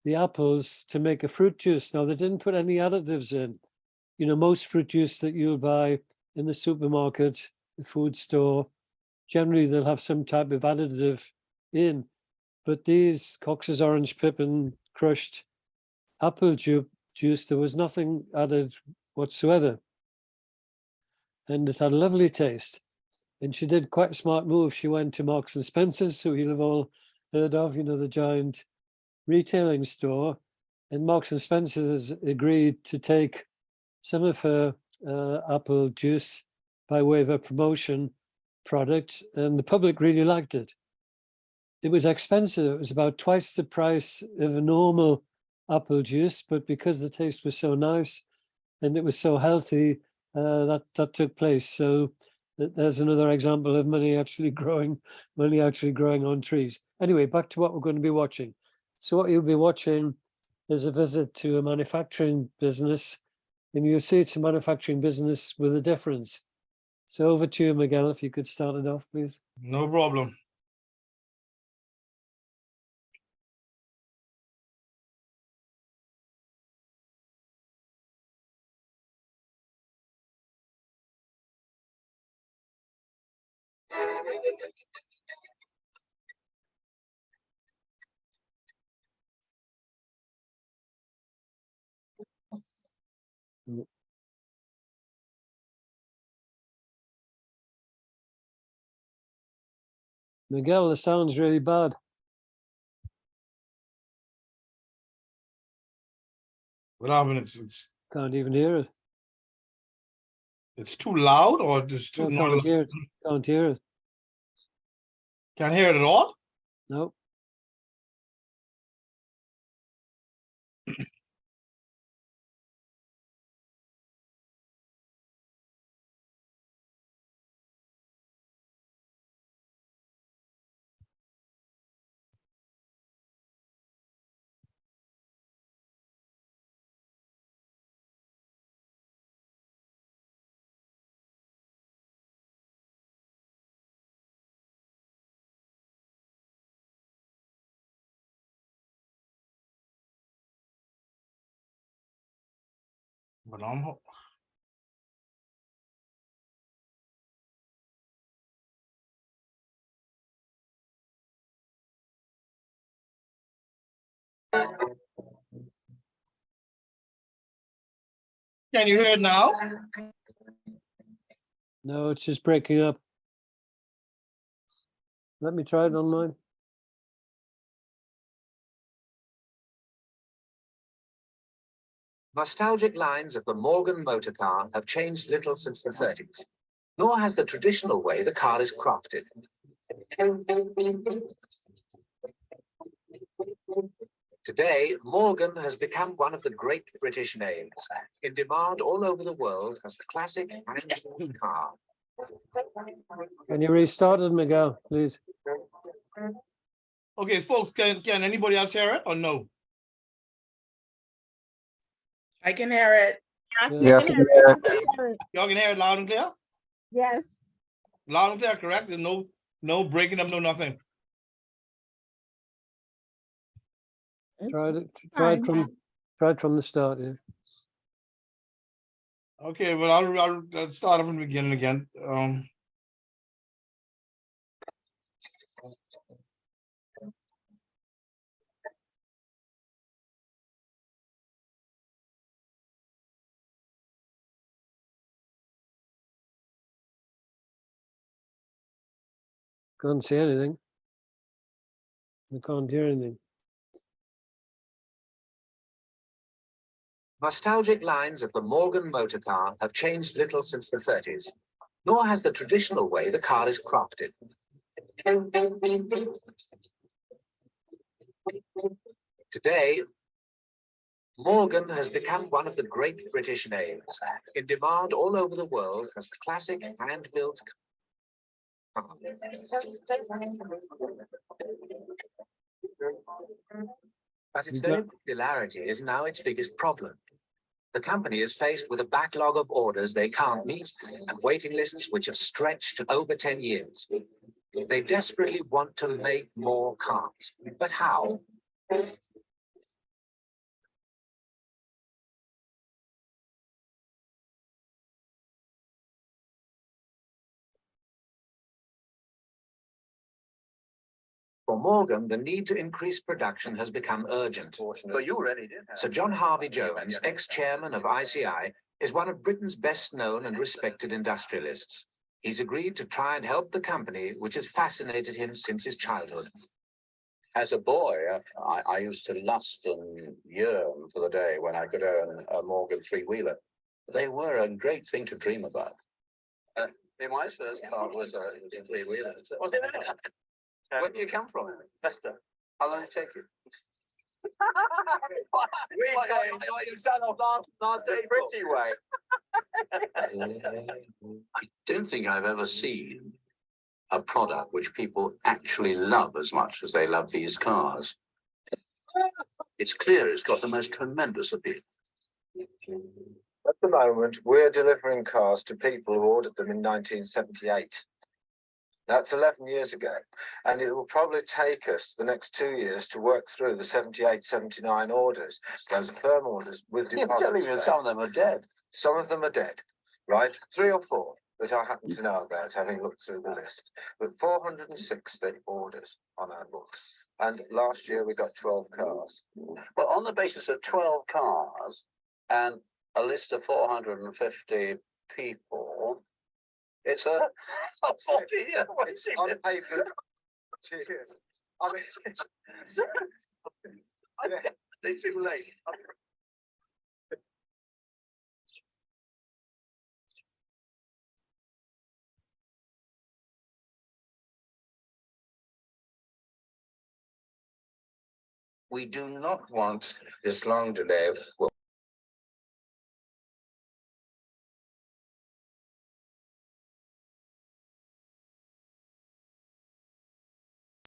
[SPEAKER 1] the apples to make a fruit juice. Now, they didn't put any additives in. Most fruit juice that you'll buy in the supermarket, the food store, generally they'll have some type of additive in. But these Cox's Orange Pippin crushed apple juice, there was nothing added whatsoever. And it had a lovely taste. And she did quite a smart move. She went to Marks and Spencer's, who you'll have all heard of, the giant retailing store. And Marks and Spencer's agreed to take some of her apple juice by way of a promotion product, and the public really liked it. It was expensive. It was about twice the price of a normal apple juice, but because the taste was so nice and it was so healthy, that took place. So there's another example of money actually growing on trees. Anyway, back to what we're going to be watching. So what you'll be watching is a visit to a manufacturing business, and you'll see it's a manufacturing business with a difference. So over to you, Miguel, if you could start it off, please.
[SPEAKER 2] No problem.
[SPEAKER 1] Miguel, the sound's really bad.
[SPEAKER 2] What happened?
[SPEAKER 1] Can't even hear it.
[SPEAKER 2] It's too loud, or just too
[SPEAKER 1] No,
[SPEAKER 2] not
[SPEAKER 1] can't
[SPEAKER 2] loud?
[SPEAKER 1] hear it. Can't hear it.
[SPEAKER 2] Can't hear it at all?
[SPEAKER 1] No.
[SPEAKER 2] But I'm Can you hear it now?
[SPEAKER 1] No, it's just breaking up. Let me try it on mine.
[SPEAKER 10] Nostalgic lines of the Morgan motor car have changed little since the 30s, nor has the traditional way the car is crafted. Today, Morgan has become one of the great British names, in demand all over the world as the classic hand car.
[SPEAKER 1] Can you restart it, Miguel, please?
[SPEAKER 2] Okay, folks, can anybody else hear it or no?
[SPEAKER 3] I can hear it.
[SPEAKER 4] Yes,
[SPEAKER 2] Y'all can hear it loud and clear?
[SPEAKER 9] Yes.
[SPEAKER 2] Loud and clear, correct? There's no breaking up, no nothing.
[SPEAKER 1] Try it
[SPEAKER 9] fine.
[SPEAKER 1] from the start, yeah.
[SPEAKER 2] Okay, well, I'll start from the beginning again.
[SPEAKER 1] Can't see anything. I can't hear anything.
[SPEAKER 10] Nostalgic lines of the Morgan motor car have changed little since the 30s, nor has the traditional way the car is crafted. Today, Morgan has become one of the great British names, in demand all over the world as the classic hand-built car. But its very popularity is now its biggest problem. The company is faced with a backlog of orders they can't meet and waiting lists which have stretched to over 10 years. They desperately want to make more cars, but how? For Morgan, the need to increase production has become urgent.
[SPEAKER 11] But you already did.
[SPEAKER 10] Sir John Harvey Jones, ex-chairman of ICI, is one of Britain's best-known and respected industrialists. He's agreed to try and help the company, which has fascinated him since his childhood.
[SPEAKER 11] As a boy, I used to lust and yearn for the day when I could own a Morgan three-wheeler. They were a great thing to dream about. My first car was a three-wheeler. Was it? Where did you come from? Leicester. How long did it take you? You sound off last day Britty way. I don't think I've ever seen a product which people actually love as much as they love these cars. It's clear it's got the most tremendous appeal.
[SPEAKER 12] At the moment, we're delivering cars to people who ordered them in 1978. That's 11 years ago, and it will probably take us the next 2 years to work through the 78, 79 orders. Those are firm orders with
[SPEAKER 11] You're telling me some of them are dead.
[SPEAKER 12] Some of them are dead, right? 3 or 4 that I happen to know about, having looked through the list. But 460 orders on our books. And last year we got 12 cars.
[SPEAKER 11] Well, on the basis of 12 cars and a list of 450 people, it's a 40-year waiting
[SPEAKER 12] On paper. I mean,
[SPEAKER 11] it's too late.
[SPEAKER 12] we do not want this long delay.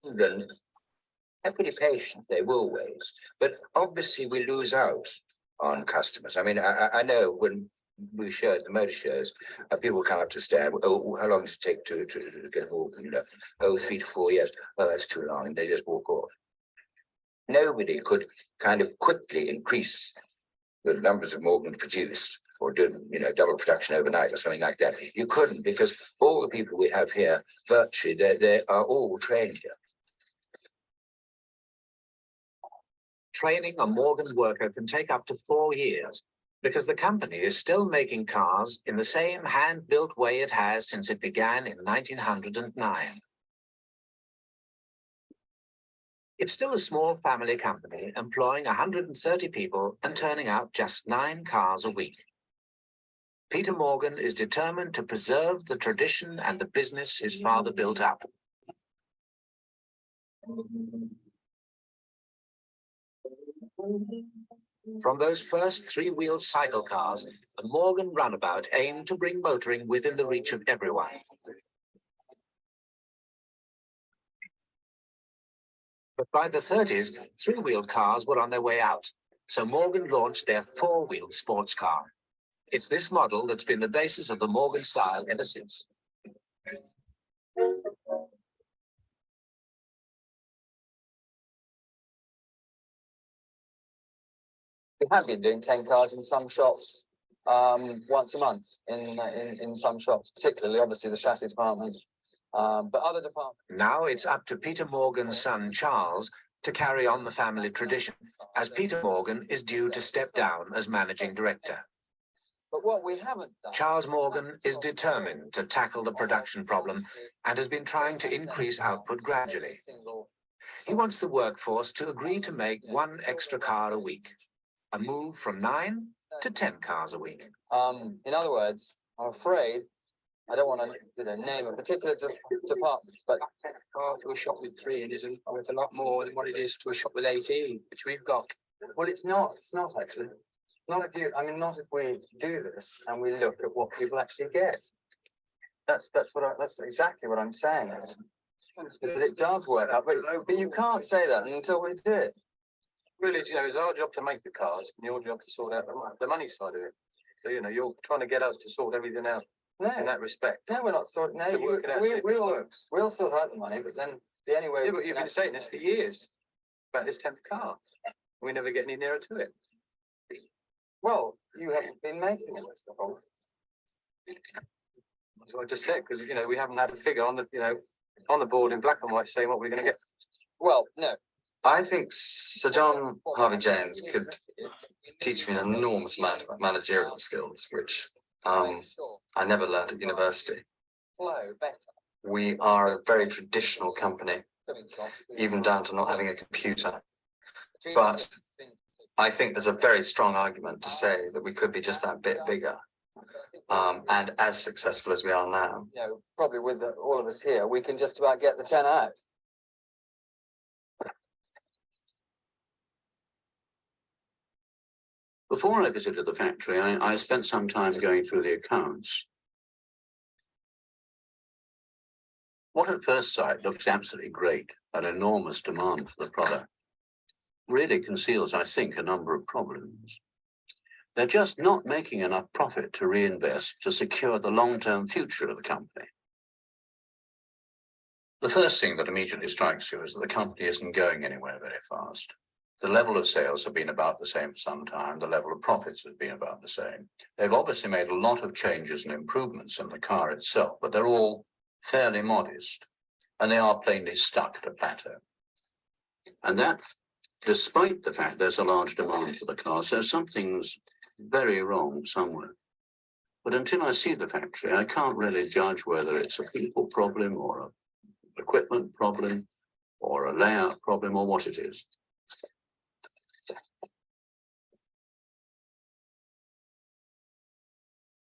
[SPEAKER 10] They're pretty patient, they will wait, but obviously we lose out on customers. I mean, I know when we show at the motor shows, people come up to stand, oh, how long does it take to get a Morgan? You know, oh, 3 to 4 years. Oh, that's too long, and they just walk off. Nobody could kind of quickly increase the numbers of Morgan produced or do, you know, double production overnight or something like that. You couldn't, because all the people we have here, virtually, they are all trained here. Training a Morgan worker can take up to 4 years, because the company is still making cars in the same hand-built way it has since it began in 1909. It's still a small family company employing 130 people and turning out just 9 cars a week. Peter Morgan is determined to preserve the tradition and the business his father built up. From those first 3-wheeled cycle cars, the Morgan runabout aimed to bring motoring within the reach of everyone. But by the 30s, 3-wheeled cars were on their way out, so Morgan launched their 4-wheeled sports car. It's this model that's been the basis of the Morgan style ever since.
[SPEAKER 13] We have been doing 10 cars in some shops once a month in some shops, particularly obviously the chassis department, but other departments.
[SPEAKER 10] Now it's up to Peter Morgan's son, Charles, to carry on the family tradition, as Peter Morgan is due to step down as managing director.
[SPEAKER 13] But what we haven't done.
[SPEAKER 10] Charles Morgan is determined to tackle the production problem and has been trying to increase output gradually. He wants the workforce to agree to make 1 extra car a week, a move from 9 to 10 cars a week.
[SPEAKER 13] In other words, I'm afraid I don't want to name a particular department, but
[SPEAKER 11] To a shop with 3 and isn't worth a lot more than what it is to a shop with 18, which we've got.
[SPEAKER 13] well, it's not actually. Not if you, I mean, not if we do this and we look at what people actually get. That's exactly what I'm saying. Is that it does work out, but you can't say that until we do it.
[SPEAKER 11] Really, it's our job to make the cars, and your job to sort out the money side of it. So, you're trying to get us to sort everything out
[SPEAKER 13] No,
[SPEAKER 11] in that respect.
[SPEAKER 13] no, we're not sorting. No,
[SPEAKER 11] To work it out, so it works.
[SPEAKER 13] we'll sort out the money, but then the only way.
[SPEAKER 11] Yeah, but you've been saying this for years, about this 10th car. We never get any nearer to it.
[SPEAKER 13] Well, you haven't been making it, that's the problem.
[SPEAKER 11] That's what I just said, because, we haven't had a figure on the, on the board in black and white saying what we're going to get.
[SPEAKER 13] Well, no. I think Sir John Harvey James could teach me an enormous amount of managerial skills, which I never learned at university. We are a very traditional company, even down to not having a computer. But I think there's a very strong argument to say that we could be just that bit bigger, and as successful as we are now. Probably with all of us here, we can just about get the 10 out.
[SPEAKER 11] Before I visited the factory, I spent some time going through the accounts. What at first sight looks absolutely great, an enormous demand for the product, really conceals, I think, a number of problems. They're just not making enough profit to reinvest to secure the long-term future of the company. The first thing that immediately strikes you is that the company isn't going anywhere very fast. The level of sales have been about the same for some time. The level of profits has been about the same. They've obviously made a lot of changes and improvements in the car itself, but they're all fairly modest, and they are plainly stuck at a plateau. And that, despite the fact there's a large demand for the car, so something's very wrong somewhere. But until I see the factory, I can't really judge whether it's a people problem or an equipment problem or a layout problem or what it is.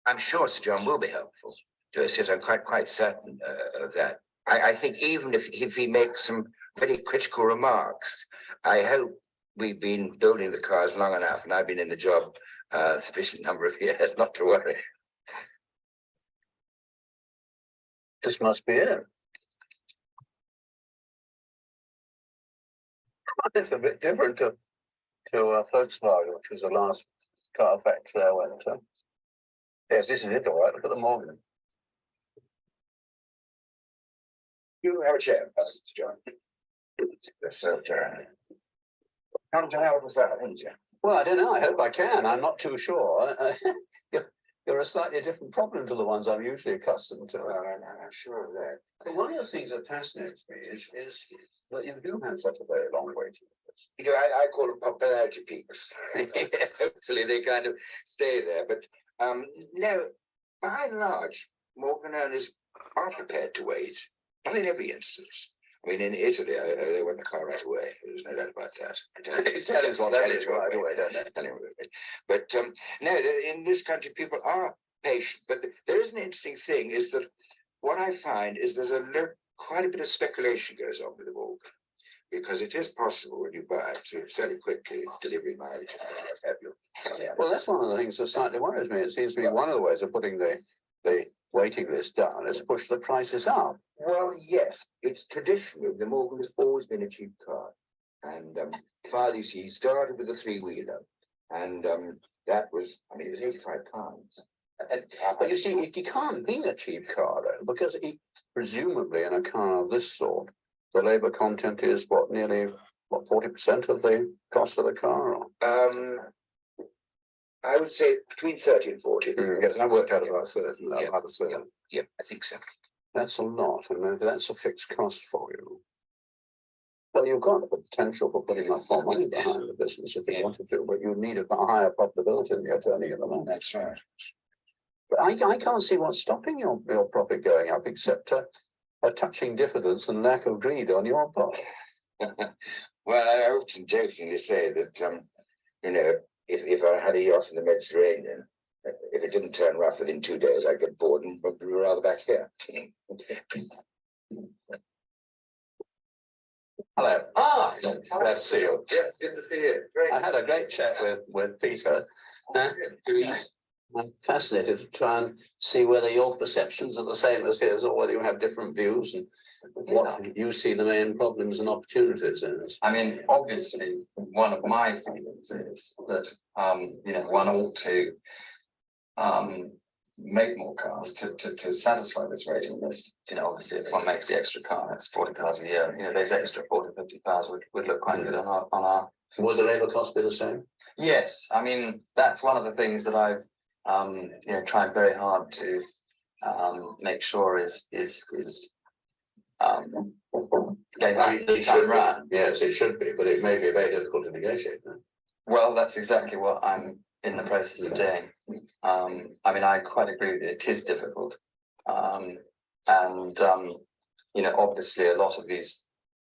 [SPEAKER 10] I'm sure Sir John will be helpful to assist. I'm quite certain of that. I think even if he makes some very critical remarks, I hope we've been building the cars long enough, and I've been in the job a sufficient number of years not to worry.
[SPEAKER 11] This must be it. It's a bit different to Volkswagen, which was the last car factory I went to. Yes, this is it, all right. Look at the Morgan.
[SPEAKER 10] You have a chair, Mr. John. Yes, sir, John. How was that, didn't you?
[SPEAKER 11] Well, I don't know. I hope I can. I'm not too sure. You're a slightly different problem to the ones I'm usually accustomed to.
[SPEAKER 10] I'm sure of that.
[SPEAKER 11] But one of the things that fascinates me is that you do have such a very long way to go.
[SPEAKER 10] You know, I call them popularity peaks. Hopefully they kind of stay there. But no, by and large, Morgan owners are prepared to wait. Not in every instance. I mean, in Italy, they want the car right away. There's no doubt about that. Tell us what happens right away, don't they? Anyway, but no, in this country, people are patient. But there is an interesting thing: is that what I find is there's quite a bit of speculation goes on with the Morgan, because it is possible when you buy it to sell it quickly, delivery mileage, and what have you.
[SPEAKER 11] Well, that's one of the things that slightly worries me. It seems to me one of the ways of putting the waiting list down is to push the prices up.
[SPEAKER 10] Well, yes, it's traditionally, the Morgan has always been a cheap car. And Father, you see, he started with a three-wheeler. And that was, I mean, it was £85.
[SPEAKER 11] But you see, it can't be a cheap car though, because presumably in a car of this sort, the labour content is nearly 40% of the cost of the car? Or?
[SPEAKER 10] I would say between 30 and 40.
[SPEAKER 11] Yes, I worked out about 30.
[SPEAKER 10] Yeah, I think so.
[SPEAKER 11] That's a lot, and maybe that's a fixed cost for you. Well, you've got the potential for putting much more money behind the business if you wanted to, but you need a higher profitability than you're turning at the moment.
[SPEAKER 10] That's right.
[SPEAKER 11] But I can't see what's stopping your profit going up, except a touching diffidence and lack of greed on your part.
[SPEAKER 10] Well, I often jokingly say that, you know, if I had a yacht in the Mediterranean, if it didn't turn rough within 2 days, I'd get bored and would be rather back here.
[SPEAKER 11] Hello.
[SPEAKER 10] Ah,
[SPEAKER 11] glad to see you.
[SPEAKER 10] Yes, good to see you. Great.
[SPEAKER 11] I had a great chat with Peter. I'm fascinated to try and see whether your perceptions are the same as his, or whether you have different views, and what you see the main problems and opportunities in this.
[SPEAKER 13] I mean, obviously, one of my feelings is that you know, one ought to make more cars to satisfy this rating list. You know, obviously, if one makes the extra car, that's 40 cars a year. You know, those extra 40, 50 cars would look quite good on our.
[SPEAKER 11] Would the labour cost be the same?
[SPEAKER 13] Yes, I mean, that's one of the things that I've you know, tried very hard to make sure is going this time round.
[SPEAKER 11] Yes, it should be, but it may be very difficult to negotiate.
[SPEAKER 13] Well, that's exactly what I'm in the process of doing. I mean, I quite agree with you. It is difficult, and you know, obviously, a lot of these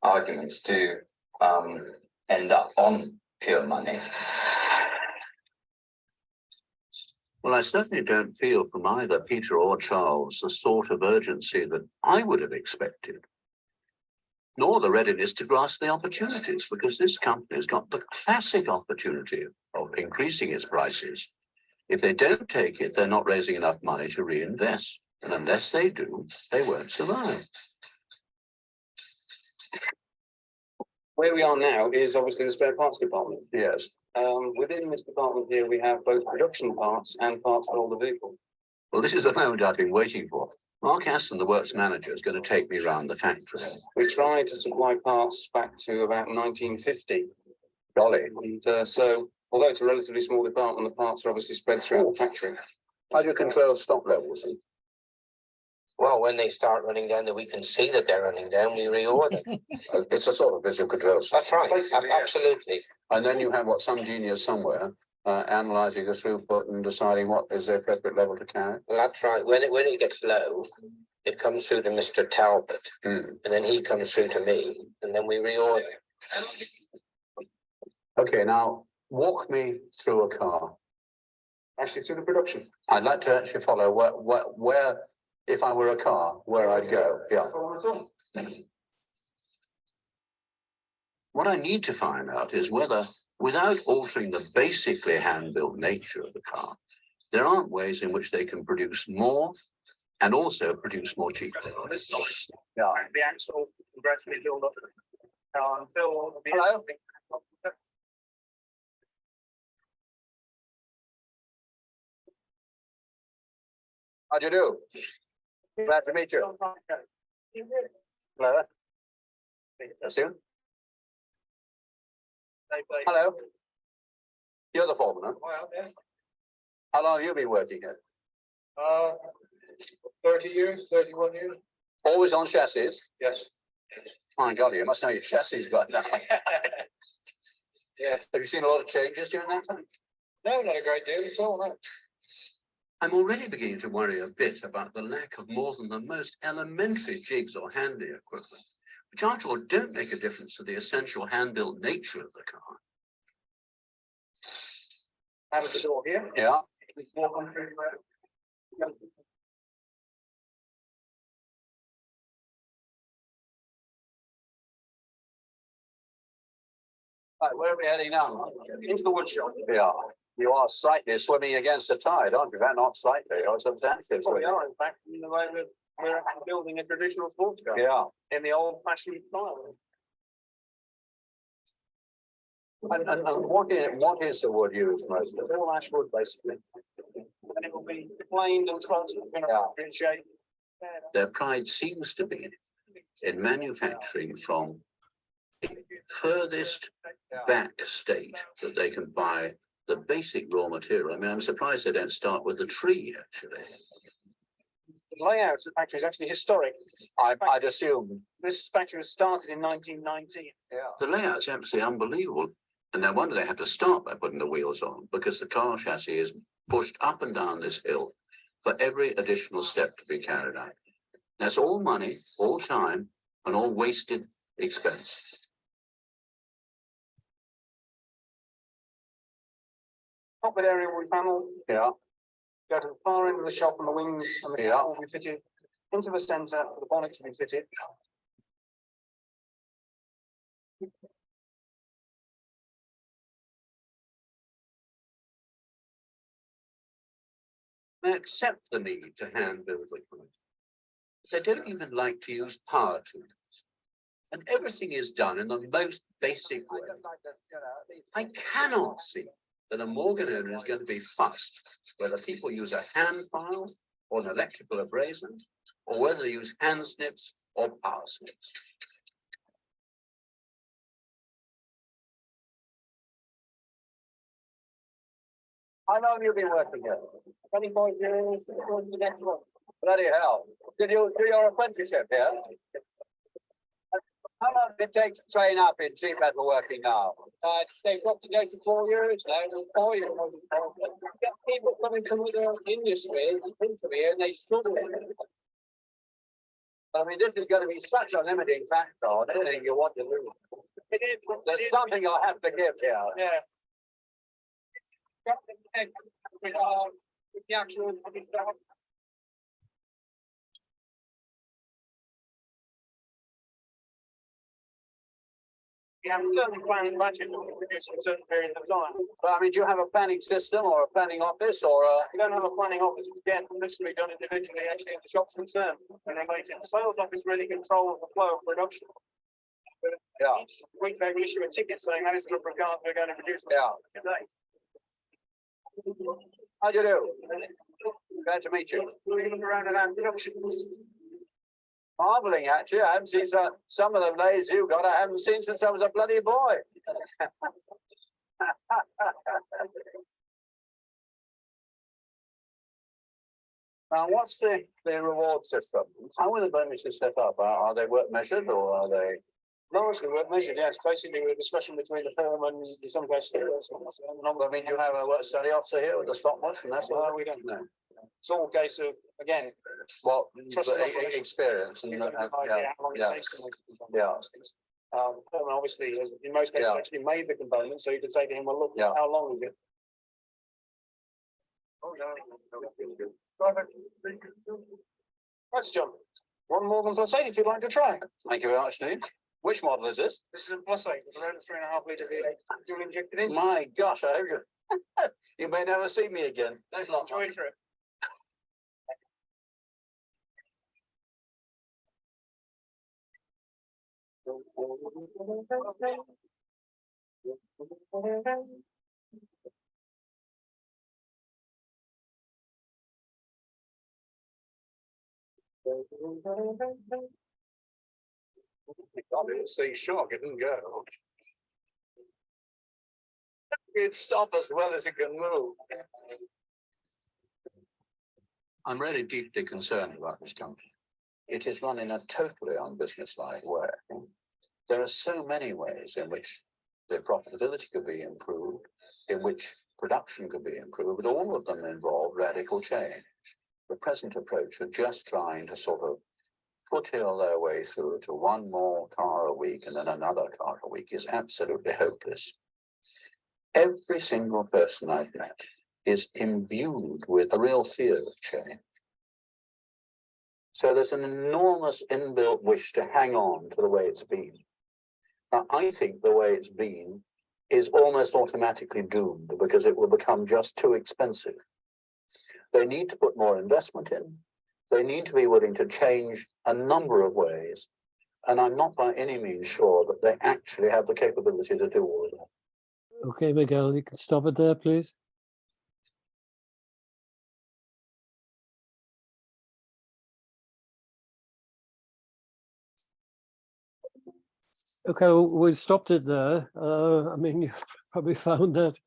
[SPEAKER 13] arguments do end up on pure money.
[SPEAKER 11] Well, I certainly don't feel from either Peter or Charles the sort of urgency that I would have expected, nor the readiness to grasp the opportunities, because this company has got the classic opportunity of increasing its prices. If they don't take it, they're not raising enough money to reinvest. And unless they do, they won't survive.
[SPEAKER 14] Where we are now is obviously the spare parts department.
[SPEAKER 11] Yes.
[SPEAKER 14] Within this department here, we have both production parts and parts for all the vehicles.
[SPEAKER 11] Well, this is the moment I've been waiting for. Mark Aston, the works manager, is going to take me around the factory.
[SPEAKER 14] We try to supply parts back to about 1950.
[SPEAKER 11] Golly.
[SPEAKER 14] And so, although it's a relatively small department, the parts are obviously spread throughout the factory.
[SPEAKER 11] How do you control stock levels?
[SPEAKER 12] Well, when they start running down, that we can see that they're running down, we reorder.
[SPEAKER 11] It's a sort of visual control.
[SPEAKER 12] That's right, absolutely.
[SPEAKER 11] And then you have some genius somewhere analysing the throughput and deciding what is the appropriate level to carry.
[SPEAKER 12] That's right. When it gets low, it comes through to Mr. Talbot, and then he comes through to me, and then we reorder.
[SPEAKER 11] Okay, now walk me through a car.
[SPEAKER 14] Actually, through the production.
[SPEAKER 11] I'd like to actually follow where if I were a car, where I'd go. Yeah. What I need to find out is whether, without altering the basically hand-built nature of the car, there aren't ways in which they can produce more and also produce more cheaply.
[SPEAKER 14] Yeah. The axle gradually build up.
[SPEAKER 11] Hello. How do you do? Glad to meet you. Hello. That's you. Hello. You're the foreman, huh? How long have you been working here?
[SPEAKER 14] 30 years, 31 years.
[SPEAKER 11] Always on chassis?
[SPEAKER 14] Yes.
[SPEAKER 11] My God, you must know your chassis by now. Yes. Have you seen a lot of changes during that time?
[SPEAKER 14] No, not a great deal at all, no.
[SPEAKER 11] I'm already beginning to worry a bit about the lack of more than the most elementary jigs or handy equipment, which after all don't make a difference to the essential hand-built nature of the car.
[SPEAKER 14] Out of the door here.
[SPEAKER 11] Yeah.
[SPEAKER 14] Walk on through there.
[SPEAKER 11] Right, where are we heading now?
[SPEAKER 14] Into the wood shop.
[SPEAKER 11] Yeah. You are slightly swimming against the tide, aren't you? Not slightly, you're substantially
[SPEAKER 14] Well, we
[SPEAKER 11] swimming.
[SPEAKER 14] are, in fact, in the way we're actually building a traditional sports car.
[SPEAKER 11] Yeah.
[SPEAKER 14] In the old fashioned style.
[SPEAKER 11] And what is the wood used mostly?
[SPEAKER 14] All ash wood, basically. And it will be planed and trussed in shape.
[SPEAKER 11] Their pride seems to be in manufacturing from the furthest back state that they can buy the basic raw material. I mean, I'm surprised they don't start with the tree, actually.
[SPEAKER 14] The layout of the factory is actually historic.
[SPEAKER 11] I'd assume.
[SPEAKER 14] This factory was started in 1919.
[SPEAKER 11] Yeah. The layout's absolutely unbelievable. And no wonder they have to start by putting the wheels on, because the car chassis is pushed up and down this hill for every additional step to be carried out. That's all money, all time, and all wasted expense.
[SPEAKER 14] Top of area will be panelled.
[SPEAKER 11] Yeah.
[SPEAKER 14] Go to the far end of the shop and the wings and the car will be fitted into the centre for the bonnet to be fitted.
[SPEAKER 11] They accept the need to hand build equipment. They don't even like to use power tools. And everything is done in the most basic way. I cannot see that a Morgan owner is going to be fussed whether people use a hand file or an electrical abrasive, or whether they use hand snips or power snips.
[SPEAKER 14] How long have you been working here? 24 years. The next one.
[SPEAKER 11] Bloody hell. Did you do your apprenticeship here? How long did it take to train up in sheet metal working now?
[SPEAKER 14] They've got to go to 4 years now. 4 years. Get people coming from the industry into here and they struggle.
[SPEAKER 11] I mean, this is going to be such a limiting factor on anything you want to do.
[SPEAKER 14] It is.
[SPEAKER 11] There's something I'll have to give here.
[SPEAKER 14] Yeah. With the actual. You have a certain planning budget to produce in a certain period of time.
[SPEAKER 11] But I mean, do you have a planning system or a planning office or a?
[SPEAKER 14] You don't have a planning office, again, this can be done individually, actually, in the shop's concerned. And they make it, the sales office really controls the flow of production.
[SPEAKER 11] Yeah.
[SPEAKER 14] Each week they will issue a ticket saying that is the number of cars we're going to produce.
[SPEAKER 11] Yeah.
[SPEAKER 14] Today.
[SPEAKER 11] How do you do? Glad to meet you.
[SPEAKER 14] We're looking around at our production.
[SPEAKER 11] Marveling, actually. I haven't seen some of the ladies you got. I haven't seen since I was a bloody boy. Now, what's the reward system? How are the bonuses set up? Are they work measured or are they?
[SPEAKER 14] Largely work measured, yes. Basically, we're a discussion between the firm and in some cases.
[SPEAKER 11] I mean, you have a work study officer here with a stopwatch and that's all?
[SPEAKER 14] We don't know. It's all a case of, again,
[SPEAKER 11] Well,
[SPEAKER 14] trust and operation.
[SPEAKER 11] experience and
[SPEAKER 14] You can idea how long it
[SPEAKER 11] yeah.
[SPEAKER 14] takes to make
[SPEAKER 11] Yeah.
[SPEAKER 14] the firm obviously has, in most cases,
[SPEAKER 11] Yeah.
[SPEAKER 14] actually made the component, so you could say to him, well, look,
[SPEAKER 11] Yeah.
[SPEAKER 14] how long is it? That's John. One Morgan Plus 8 if you'd like to try.
[SPEAKER 11] Thank you very much, Steve. Which model is this?
[SPEAKER 14] This is a Plus 8 with around a 3.5 litre V8 dual injected in.
[SPEAKER 11] My gosh, I hope you. You may never see me again.
[SPEAKER 14] Thanks a lot. Enjoy your trip.
[SPEAKER 11] See shock, it didn't go. It'd stop as well as it can move. I'm really deeply concerned about this company. It is run in a totally unbusinesslike way. There are so many ways in which their profitability could be improved, in which production could be improved, but all of them involve radical change. The present approach of just trying to sort of foothill their way through to one more car a week and then another car a week is absolutely hopeless. Every single person I've met is imbued with a real fear of change. So there's an enormous inbuilt wish to hang on to the way it's been. Now, I think the way it's been is almost automatically doomed because it will become just too expensive. They need to put more investment in. They need to be willing to change a number of ways. And I'm not by any means sure that they actually have the capability to do all of that.
[SPEAKER 1] Okay, Miguel, you can stop it there, please. Okay, well, we've stopped it there. I mean, you've probably found that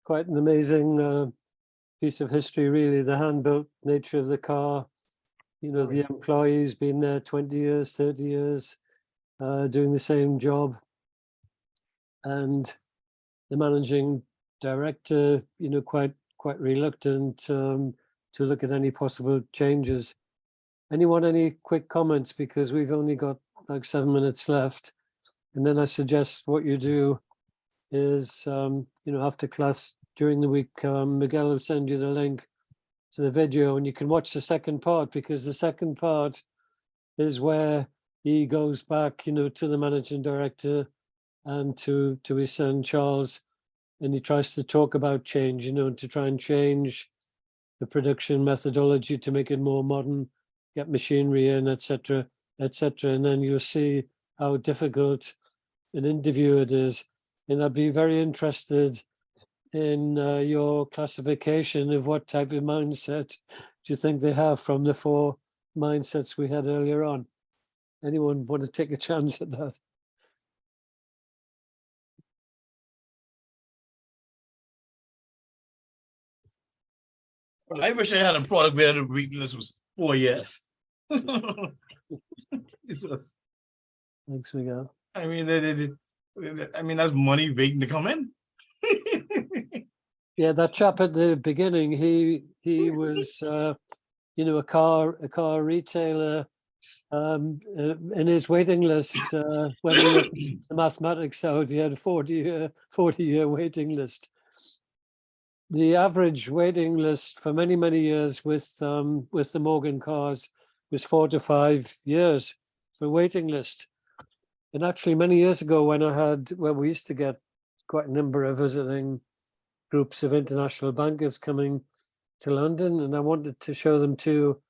[SPEAKER 1] quite an amazing piece of history, really, the hand-built nature of the car. You know, the employees been there 20 years, 30 years, doing the same job. And the managing director, you know, quite reluctant to look at any possible changes. Anyone, any quick comments? Because we've only got like 7 minutes left. And then I suggest what you do is, you know, after class during the week, Miguel will send you the link to the video and you can watch the second part, because the second part is where he goes back, you know, to the managing director and to his son, Charles, and he tries to talk about change, you know, to try and change the production methodology to make it more modern, get machinery in, etc., etc. And then you'll see how difficult an interview it is. And I'd be very interested in your classification of what type of mindset do you think they have from the 4 mindsets we had earlier on. Anyone want to take a chance at that?
[SPEAKER 2] Well, I wish I had a product where the weakness was 4 years. Jesus.
[SPEAKER 1] Thanks, Miguel.
[SPEAKER 2] I mean, I mean, that's money waiting to come in.
[SPEAKER 1] Yeah, that chap at the beginning, he was, you know, a car retailer. In his waiting list, when he worked the mathematics out, he had a 40-year waiting list. The average waiting list for many years with the Morgan cars was 4 to 5 years for waiting list. And actually, many years ago, when we used to get quite a number of visiting groups of international bankers coming to London, and I wanted to show them 2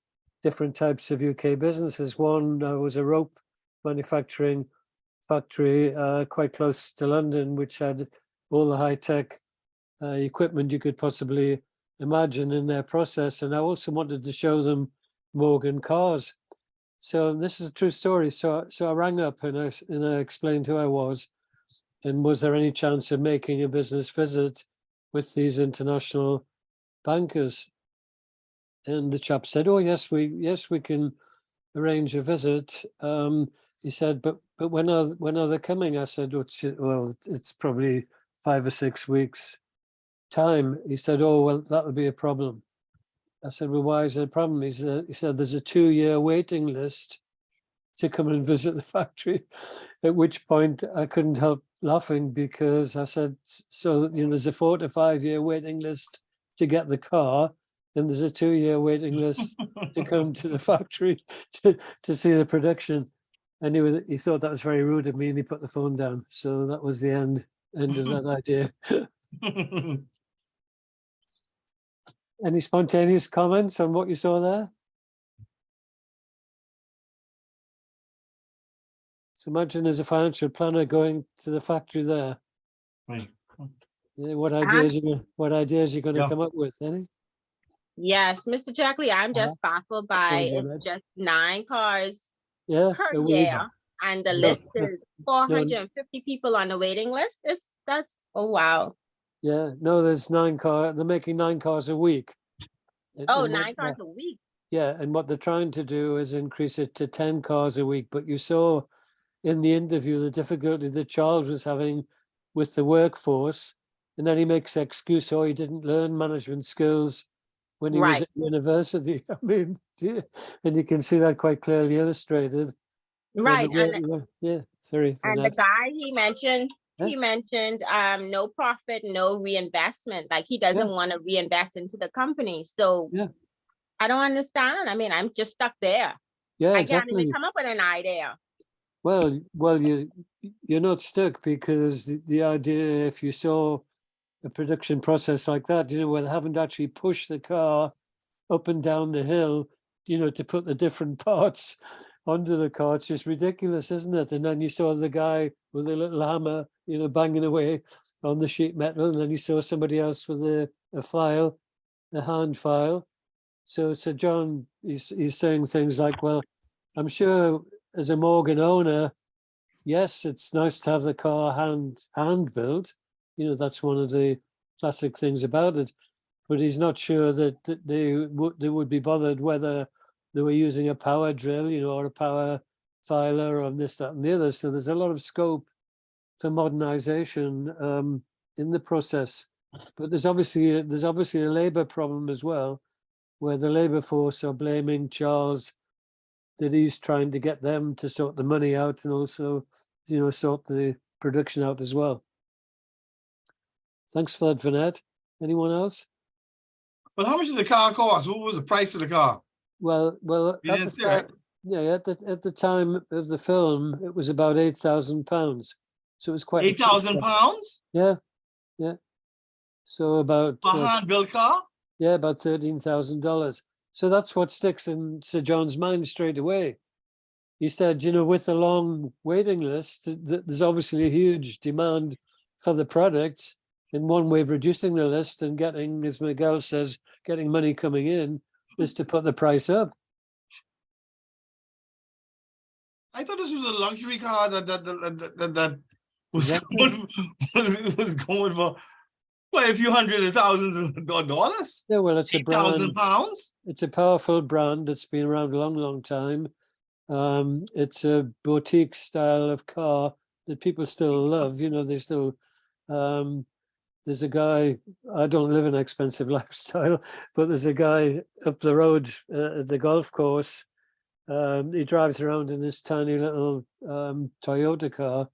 [SPEAKER 1] different types of UK businesses. One was a rope manufacturing factory quite close to London, which had all the high-tech equipment you could possibly imagine in their process. And I also wanted to show them Morgan cars. So this is a true story. So I rang up and I explained who I was, and was there any chance of making a business visit with these international bankers? And the chap said, "Oh yes, we can arrange a visit." He said, "But when are they coming?" I said, "Well, it's probably 5 or 6 weeks time." He said, "Oh well, that would be a problem." I said, "Well, why is it a problem?" He said there's a 2-year waiting list to come and visit the factory. At which point I couldn't help laughing, because I said, "So you know, there's a 4 to 5 year waiting list to get the car, and there's a 2-year waiting list to come to the factory to see the production." And he thought that was very rude of me, and he put the phone down. So that was the end of that idea. Any spontaneous comments on what you saw there? So imagine as a financial planner going to the factory there.
[SPEAKER 2] Right.
[SPEAKER 1] Yeah, what ideas are you going to come up with? Any?
[SPEAKER 15] Yes, Mr. Jackley, I'm just baffled by it's just 9 cars
[SPEAKER 1] Yeah,
[SPEAKER 15] per
[SPEAKER 1] a week.
[SPEAKER 15] year, and the
[SPEAKER 1] No,
[SPEAKER 15] list
[SPEAKER 1] no,
[SPEAKER 15] is 450 people on the waiting list. That's oh wow.
[SPEAKER 1] Yeah, no, there's 9 cars. They're making 9 cars a week.
[SPEAKER 15] Oh,
[SPEAKER 1] And
[SPEAKER 15] 9 cars a week.
[SPEAKER 1] Yeah, and what they're trying to do is increase it to 10 cars a week. But you saw in the interview the difficulty that Charles was having with the workforce, and then he makes the excuse, oh, he didn't learn management skills when he was
[SPEAKER 15] Right.
[SPEAKER 1] at university. I mean, and you can see that quite clearly illustrated. when
[SPEAKER 15] Right,
[SPEAKER 1] yeah, sorry.
[SPEAKER 15] and the
[SPEAKER 1] Vanette.
[SPEAKER 15] guy he mentioned,
[SPEAKER 1] Yeah.
[SPEAKER 15] he mentioned no profit, no reinvestment. Like he doesn't
[SPEAKER 1] Yeah.
[SPEAKER 15] want to reinvest into the company. So
[SPEAKER 1] Yeah.
[SPEAKER 15] I don't understand. I mean, I'm just stuck there.
[SPEAKER 1] Yeah,
[SPEAKER 15] I can't even
[SPEAKER 1] exactly.
[SPEAKER 15] come up with an idea.
[SPEAKER 1] Well, you're not stuck, because the idea, if you saw a production process like that, where they haven't actually pushed the car up and down the hill, to put the different parts onto the car, it's just ridiculous, isn't it? And then you saw the guy with a little hammer, banging away on the sheet metal, and then you saw somebody else with a file, a hand file. So John, he's saying things like, well, I'm sure as a Morgan owner, yes, it's nice to have the car hand built. That's one of the classic things about it. But he's not sure that they would be bothered whether they were using a power drill, or a power filer, or this, that, and the other. So there's a lot of scope for modernization in the process. But there's obviously a labor problem as well, where the labor force are blaming Charles that he's trying to get them to sort the money out, and also, sort the production out as well. Thanks for that, Vanette. Anyone else?
[SPEAKER 2] Well, how much did the car cost? What was the price of the car?
[SPEAKER 1] Well,
[SPEAKER 2] You
[SPEAKER 1] at
[SPEAKER 2] didn't
[SPEAKER 1] the
[SPEAKER 2] say,
[SPEAKER 1] time,
[SPEAKER 2] right?
[SPEAKER 1] yeah, at the time of the film, it was about £8,000. So it was quite a cheap car.
[SPEAKER 2] £8,000
[SPEAKER 1] Yeah, yeah. So about
[SPEAKER 2] for a hand-built car?
[SPEAKER 1] yeah, about $13,000. So that's what sticks in Sir John's mind straight away. He said, with a long waiting list, there's obviously a huge demand for the product. And one way of reducing the list and getting, as Miguel says, getting money coming in is to put the price up.
[SPEAKER 2] I thought this was a luxury car that was
[SPEAKER 1] Exactly.
[SPEAKER 2] was going for quite a few hundred of thousands of dollars.
[SPEAKER 1] Yeah, well, it's a brand.
[SPEAKER 2] £8,000.
[SPEAKER 1] It's a powerful brand that's been around a long, long time. It's a boutique style of car that people still love. They still. There's a guy. I don't live an expensive lifestyle, but there's a guy up the road at the golf course. He drives around in this tiny little Toyota car,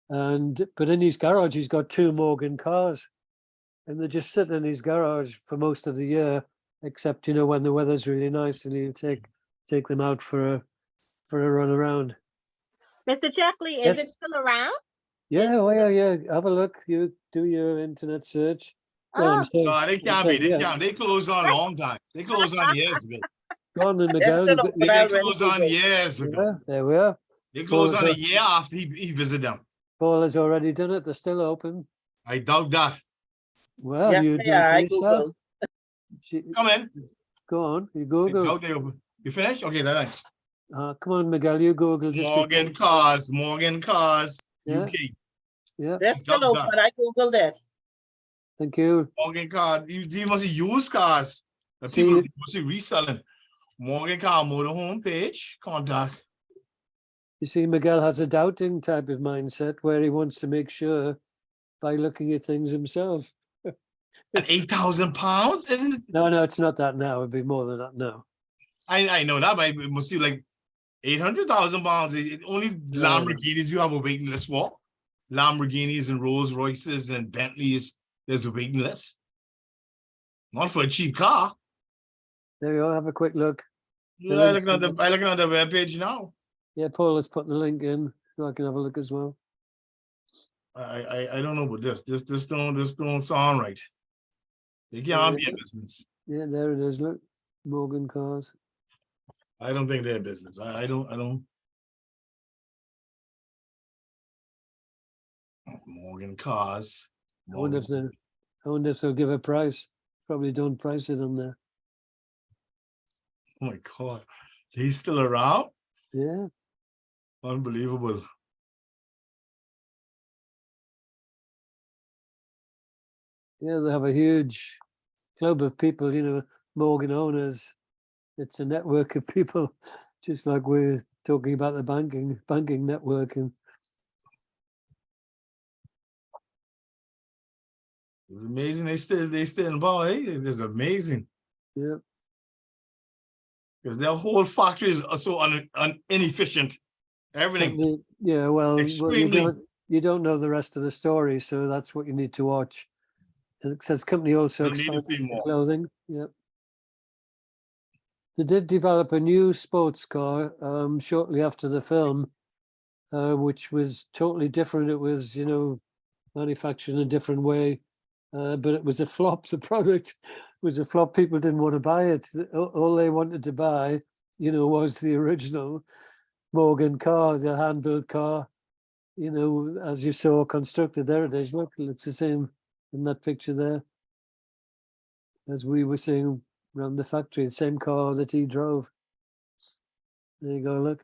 [SPEAKER 1] but in his garage he's got 2 Morgan cars, and they just sit in his garage for most of the year, except when the weather's really nice, and he'll take them out for a run around.
[SPEAKER 15] Mr. Checkley,
[SPEAKER 1] Yes.
[SPEAKER 15] is it still around?
[SPEAKER 1] Yeah, yeah. Have a look. You do your internet search. Well, I'm
[SPEAKER 15] Oh,
[SPEAKER 1] saying,
[SPEAKER 2] No, they can't be. They
[SPEAKER 1] yes.
[SPEAKER 2] can't. They closed on a long time. They closed on years ago.
[SPEAKER 1] Go on then,
[SPEAKER 8] They're
[SPEAKER 1] Miguel.
[SPEAKER 8] still open
[SPEAKER 2] They
[SPEAKER 8] already,
[SPEAKER 2] closed on
[SPEAKER 8] Google.
[SPEAKER 2] years ago.
[SPEAKER 1] Yeah, there we are.
[SPEAKER 2] They closed
[SPEAKER 1] Paul
[SPEAKER 2] on a
[SPEAKER 1] has-
[SPEAKER 2] year after he visited them.
[SPEAKER 1] Paul has already done it. They're still open.
[SPEAKER 2] I doubt that.
[SPEAKER 1] Well,
[SPEAKER 8] Yes,
[SPEAKER 1] you
[SPEAKER 8] they
[SPEAKER 1] do it
[SPEAKER 8] are.
[SPEAKER 1] for
[SPEAKER 8] I
[SPEAKER 1] yourself.
[SPEAKER 8] Googled.
[SPEAKER 2] Come in.
[SPEAKER 1] Go on. You
[SPEAKER 2] I
[SPEAKER 1] Google.
[SPEAKER 2] doubt they open. You finished? Okay, thanks.
[SPEAKER 1] Come on, Miguel. You Google. Just
[SPEAKER 2] Morgan
[SPEAKER 1] before-
[SPEAKER 2] Cars,
[SPEAKER 1] Yeah.
[SPEAKER 2] UK.
[SPEAKER 1] Yeah.
[SPEAKER 8] They're still open. I Googled it.
[SPEAKER 1] Thank you.
[SPEAKER 2] Morgan Cars. You must use cars. The
[SPEAKER 1] See,
[SPEAKER 2] people mostly reselling. Morgan Car Motor homepage. Contact.
[SPEAKER 1] you see, Miguel has a doubting type of mindset where he wants to make sure by looking at things himself.
[SPEAKER 2] At £8,000, isn't it?
[SPEAKER 1] No, it's not that now. It'd be more than that now.
[SPEAKER 2] I know that, but it must be like £800,000. Only Lamborghinis you have a waiting list for. Lamborghinis and Rolls Royces and Bentleys, there's a waiting list. Not for a cheap car.
[SPEAKER 1] There you go. Have a quick look.
[SPEAKER 2] Yeah, I'm looking at the webpage now.
[SPEAKER 1] Yeah, Paul has put the link in so I can have a look as well.
[SPEAKER 2] I don't know about this. This don't sound right. They can't be a business.
[SPEAKER 1] Yeah, there it is. Look, Morgan Cars.
[SPEAKER 2] I don't think they're a business. I don't. Morgan Cars.
[SPEAKER 1] I wonder if they'll give a price. Probably don't price it on there.
[SPEAKER 2] Oh my God, he's still around?
[SPEAKER 1] Yeah.
[SPEAKER 2] Unbelievable.
[SPEAKER 1] Yeah, they have a huge club of people, Morgan owners. It's a network of people, just like we're talking about the banking network. And
[SPEAKER 2] It's amazing. They still in power. Eh? It is amazing.
[SPEAKER 1] Yeah.
[SPEAKER 2] Because their whole factories are so inefficient. Everything
[SPEAKER 1] Yeah, well,
[SPEAKER 2] extremely.
[SPEAKER 1] you don't know the rest of the story, so that's what you need to watch. And it says company also
[SPEAKER 2] You'll need to
[SPEAKER 1] expanded
[SPEAKER 2] see
[SPEAKER 1] into
[SPEAKER 2] more.
[SPEAKER 1] clothing. Yeah. They did develop a new sports car shortly after the film, which was totally different. It was, manufactured in a different way, but it was a flop. The product was a flop. People didn't want to buy it. All they wanted to buy, was the original Morgan car, the hand-built car, as you saw constructed. There it is. Look, it looks the same in that picture there as we were seeing around the factory. The same car that he drove. There you go. Look,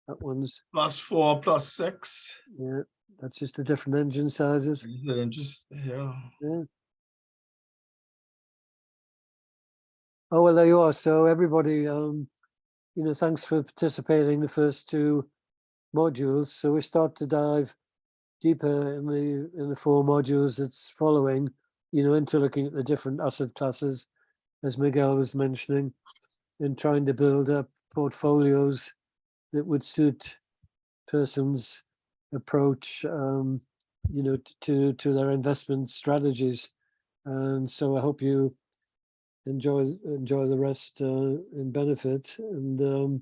[SPEAKER 1] that one's
[SPEAKER 2] +4, +6.
[SPEAKER 1] yeah. That's just the different engine sizes.
[SPEAKER 2] Yeah.
[SPEAKER 1] Yeah. Oh well, there you are. So everybody, thanks for participating in the first two modules. So we start to dive deeper in the 4 modules that's following, into looking at the different asset classes, as Miguel was mentioning, and trying to build up portfolios that would suit persons' approach, to their investment strategies. And so I hope you enjoy the rest and benefit. And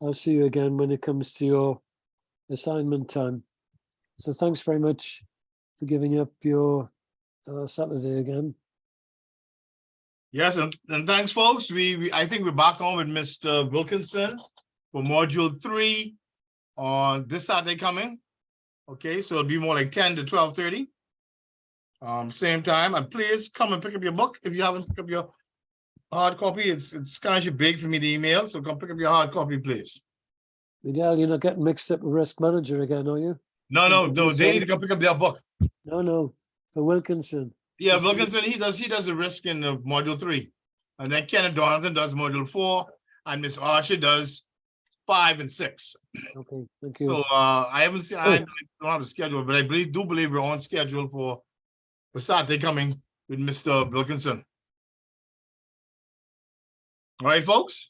[SPEAKER 1] I'll see you again when it comes to your assignment time. So thanks very much for giving up your Saturday again.
[SPEAKER 2] Yes, and thanks, folks. I think we're back on with Mr. Wilkinson for module 3 on this Saturday coming. Okay, so it'll be more like 10 to 12:30. Same time. And please come and pick up your book if you haven't picked up your hard copy. It's kind of big for me to email, so come pick up your hard copy, please.
[SPEAKER 1] Miguel, you're not getting mixed up with Risk Manager again, are you?
[SPEAKER 2] No, they need to come pick up their book.
[SPEAKER 1] No, for Wilkinson.
[SPEAKER 2] Yeah, Wilkinson, he does the risk in module 3. And then Kenneth Donathan does module 4, and Miss Archer does 5 and 6.
[SPEAKER 1] Okay, thank you.
[SPEAKER 2] So I don't have a schedule, but I do believe we're on schedule for Saturday coming with Mr. Wilkinson. All right, folks.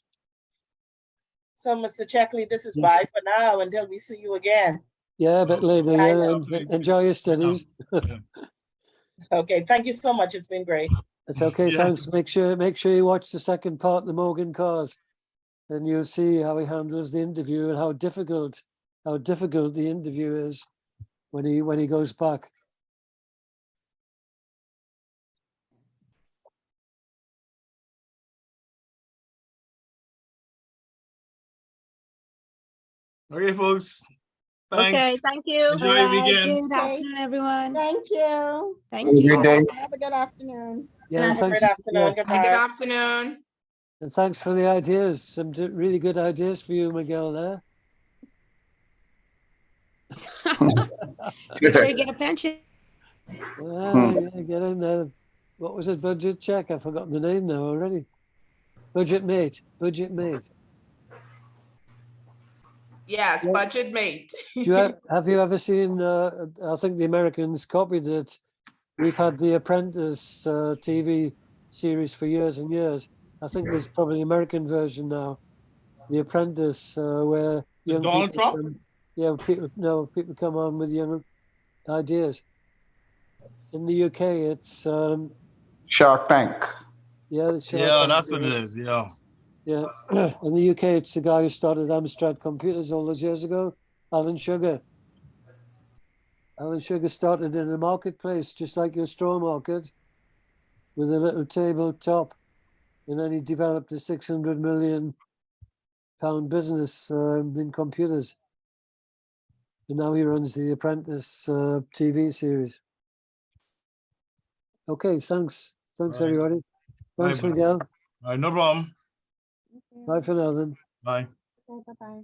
[SPEAKER 8] So, Mr. Checkley, this is bye for now until we see you again.
[SPEAKER 1] Yeah, a bit later.
[SPEAKER 8] I
[SPEAKER 1] Yeah,
[SPEAKER 8] know.
[SPEAKER 1] enjoy your studies.
[SPEAKER 8] Okay, thank you so much. It's been great.
[SPEAKER 1] It's okay.
[SPEAKER 2] Yeah.
[SPEAKER 1] Thanks. Make sure you watch the second part, the Morgan cars, and you'll see how he handles the interview and how difficult the interview is when he goes back.
[SPEAKER 2] Okay, folks. Thanks.
[SPEAKER 15] Okay, thank you.
[SPEAKER 2] Enjoy your weekend.
[SPEAKER 5] Good afternoon, everyone.
[SPEAKER 9] Thank you.
[SPEAKER 5] Thank you.
[SPEAKER 9] Have a good afternoon.
[SPEAKER 1] Yeah, and
[SPEAKER 8] Have a
[SPEAKER 1] thanks.
[SPEAKER 8] great afternoon.
[SPEAKER 1] Yeah,
[SPEAKER 3] Good afternoon.
[SPEAKER 1] and thanks for the ideas. Some really good ideas for you, Miguel. There.
[SPEAKER 5] Make sure you get a pension.
[SPEAKER 1] Yeah, get in there. What was it? Budget check. I've forgotten the name now already. Budget mate.
[SPEAKER 3] Yes,
[SPEAKER 1] Yeah.
[SPEAKER 3] budget mate.
[SPEAKER 1] Have you ever seen? I think the Americans copied it. We've had The Apprentice TV series for years and years. I think there's probably an American version now. The Apprentice, where young
[SPEAKER 2] Donald
[SPEAKER 1] people,
[SPEAKER 2] Trump?
[SPEAKER 1] people come on with young ideas. In the UK, it's
[SPEAKER 4] Shark Tank.
[SPEAKER 1] yeah, the Shark
[SPEAKER 2] Yeah,
[SPEAKER 1] Tank,
[SPEAKER 2] that's what it is. Yeah.
[SPEAKER 1] Yeah, in the UK, it's the guy who started Amstrad Computers all those years ago, Alan Sugar. Alan Sugar started in a marketplace, just like your straw market, with a little tabletop, and then he developed a £600 million business in computers. And now he runs the Apprentice TV series. Okay, thanks. Thanks,
[SPEAKER 2] All right.
[SPEAKER 1] everybody. Thanks,
[SPEAKER 2] Bye-bye.
[SPEAKER 1] Miguel.
[SPEAKER 2] All right, no problem.
[SPEAKER 1] Bye for now then.
[SPEAKER 2] Bye.
[SPEAKER 9] Okay, bye-bye.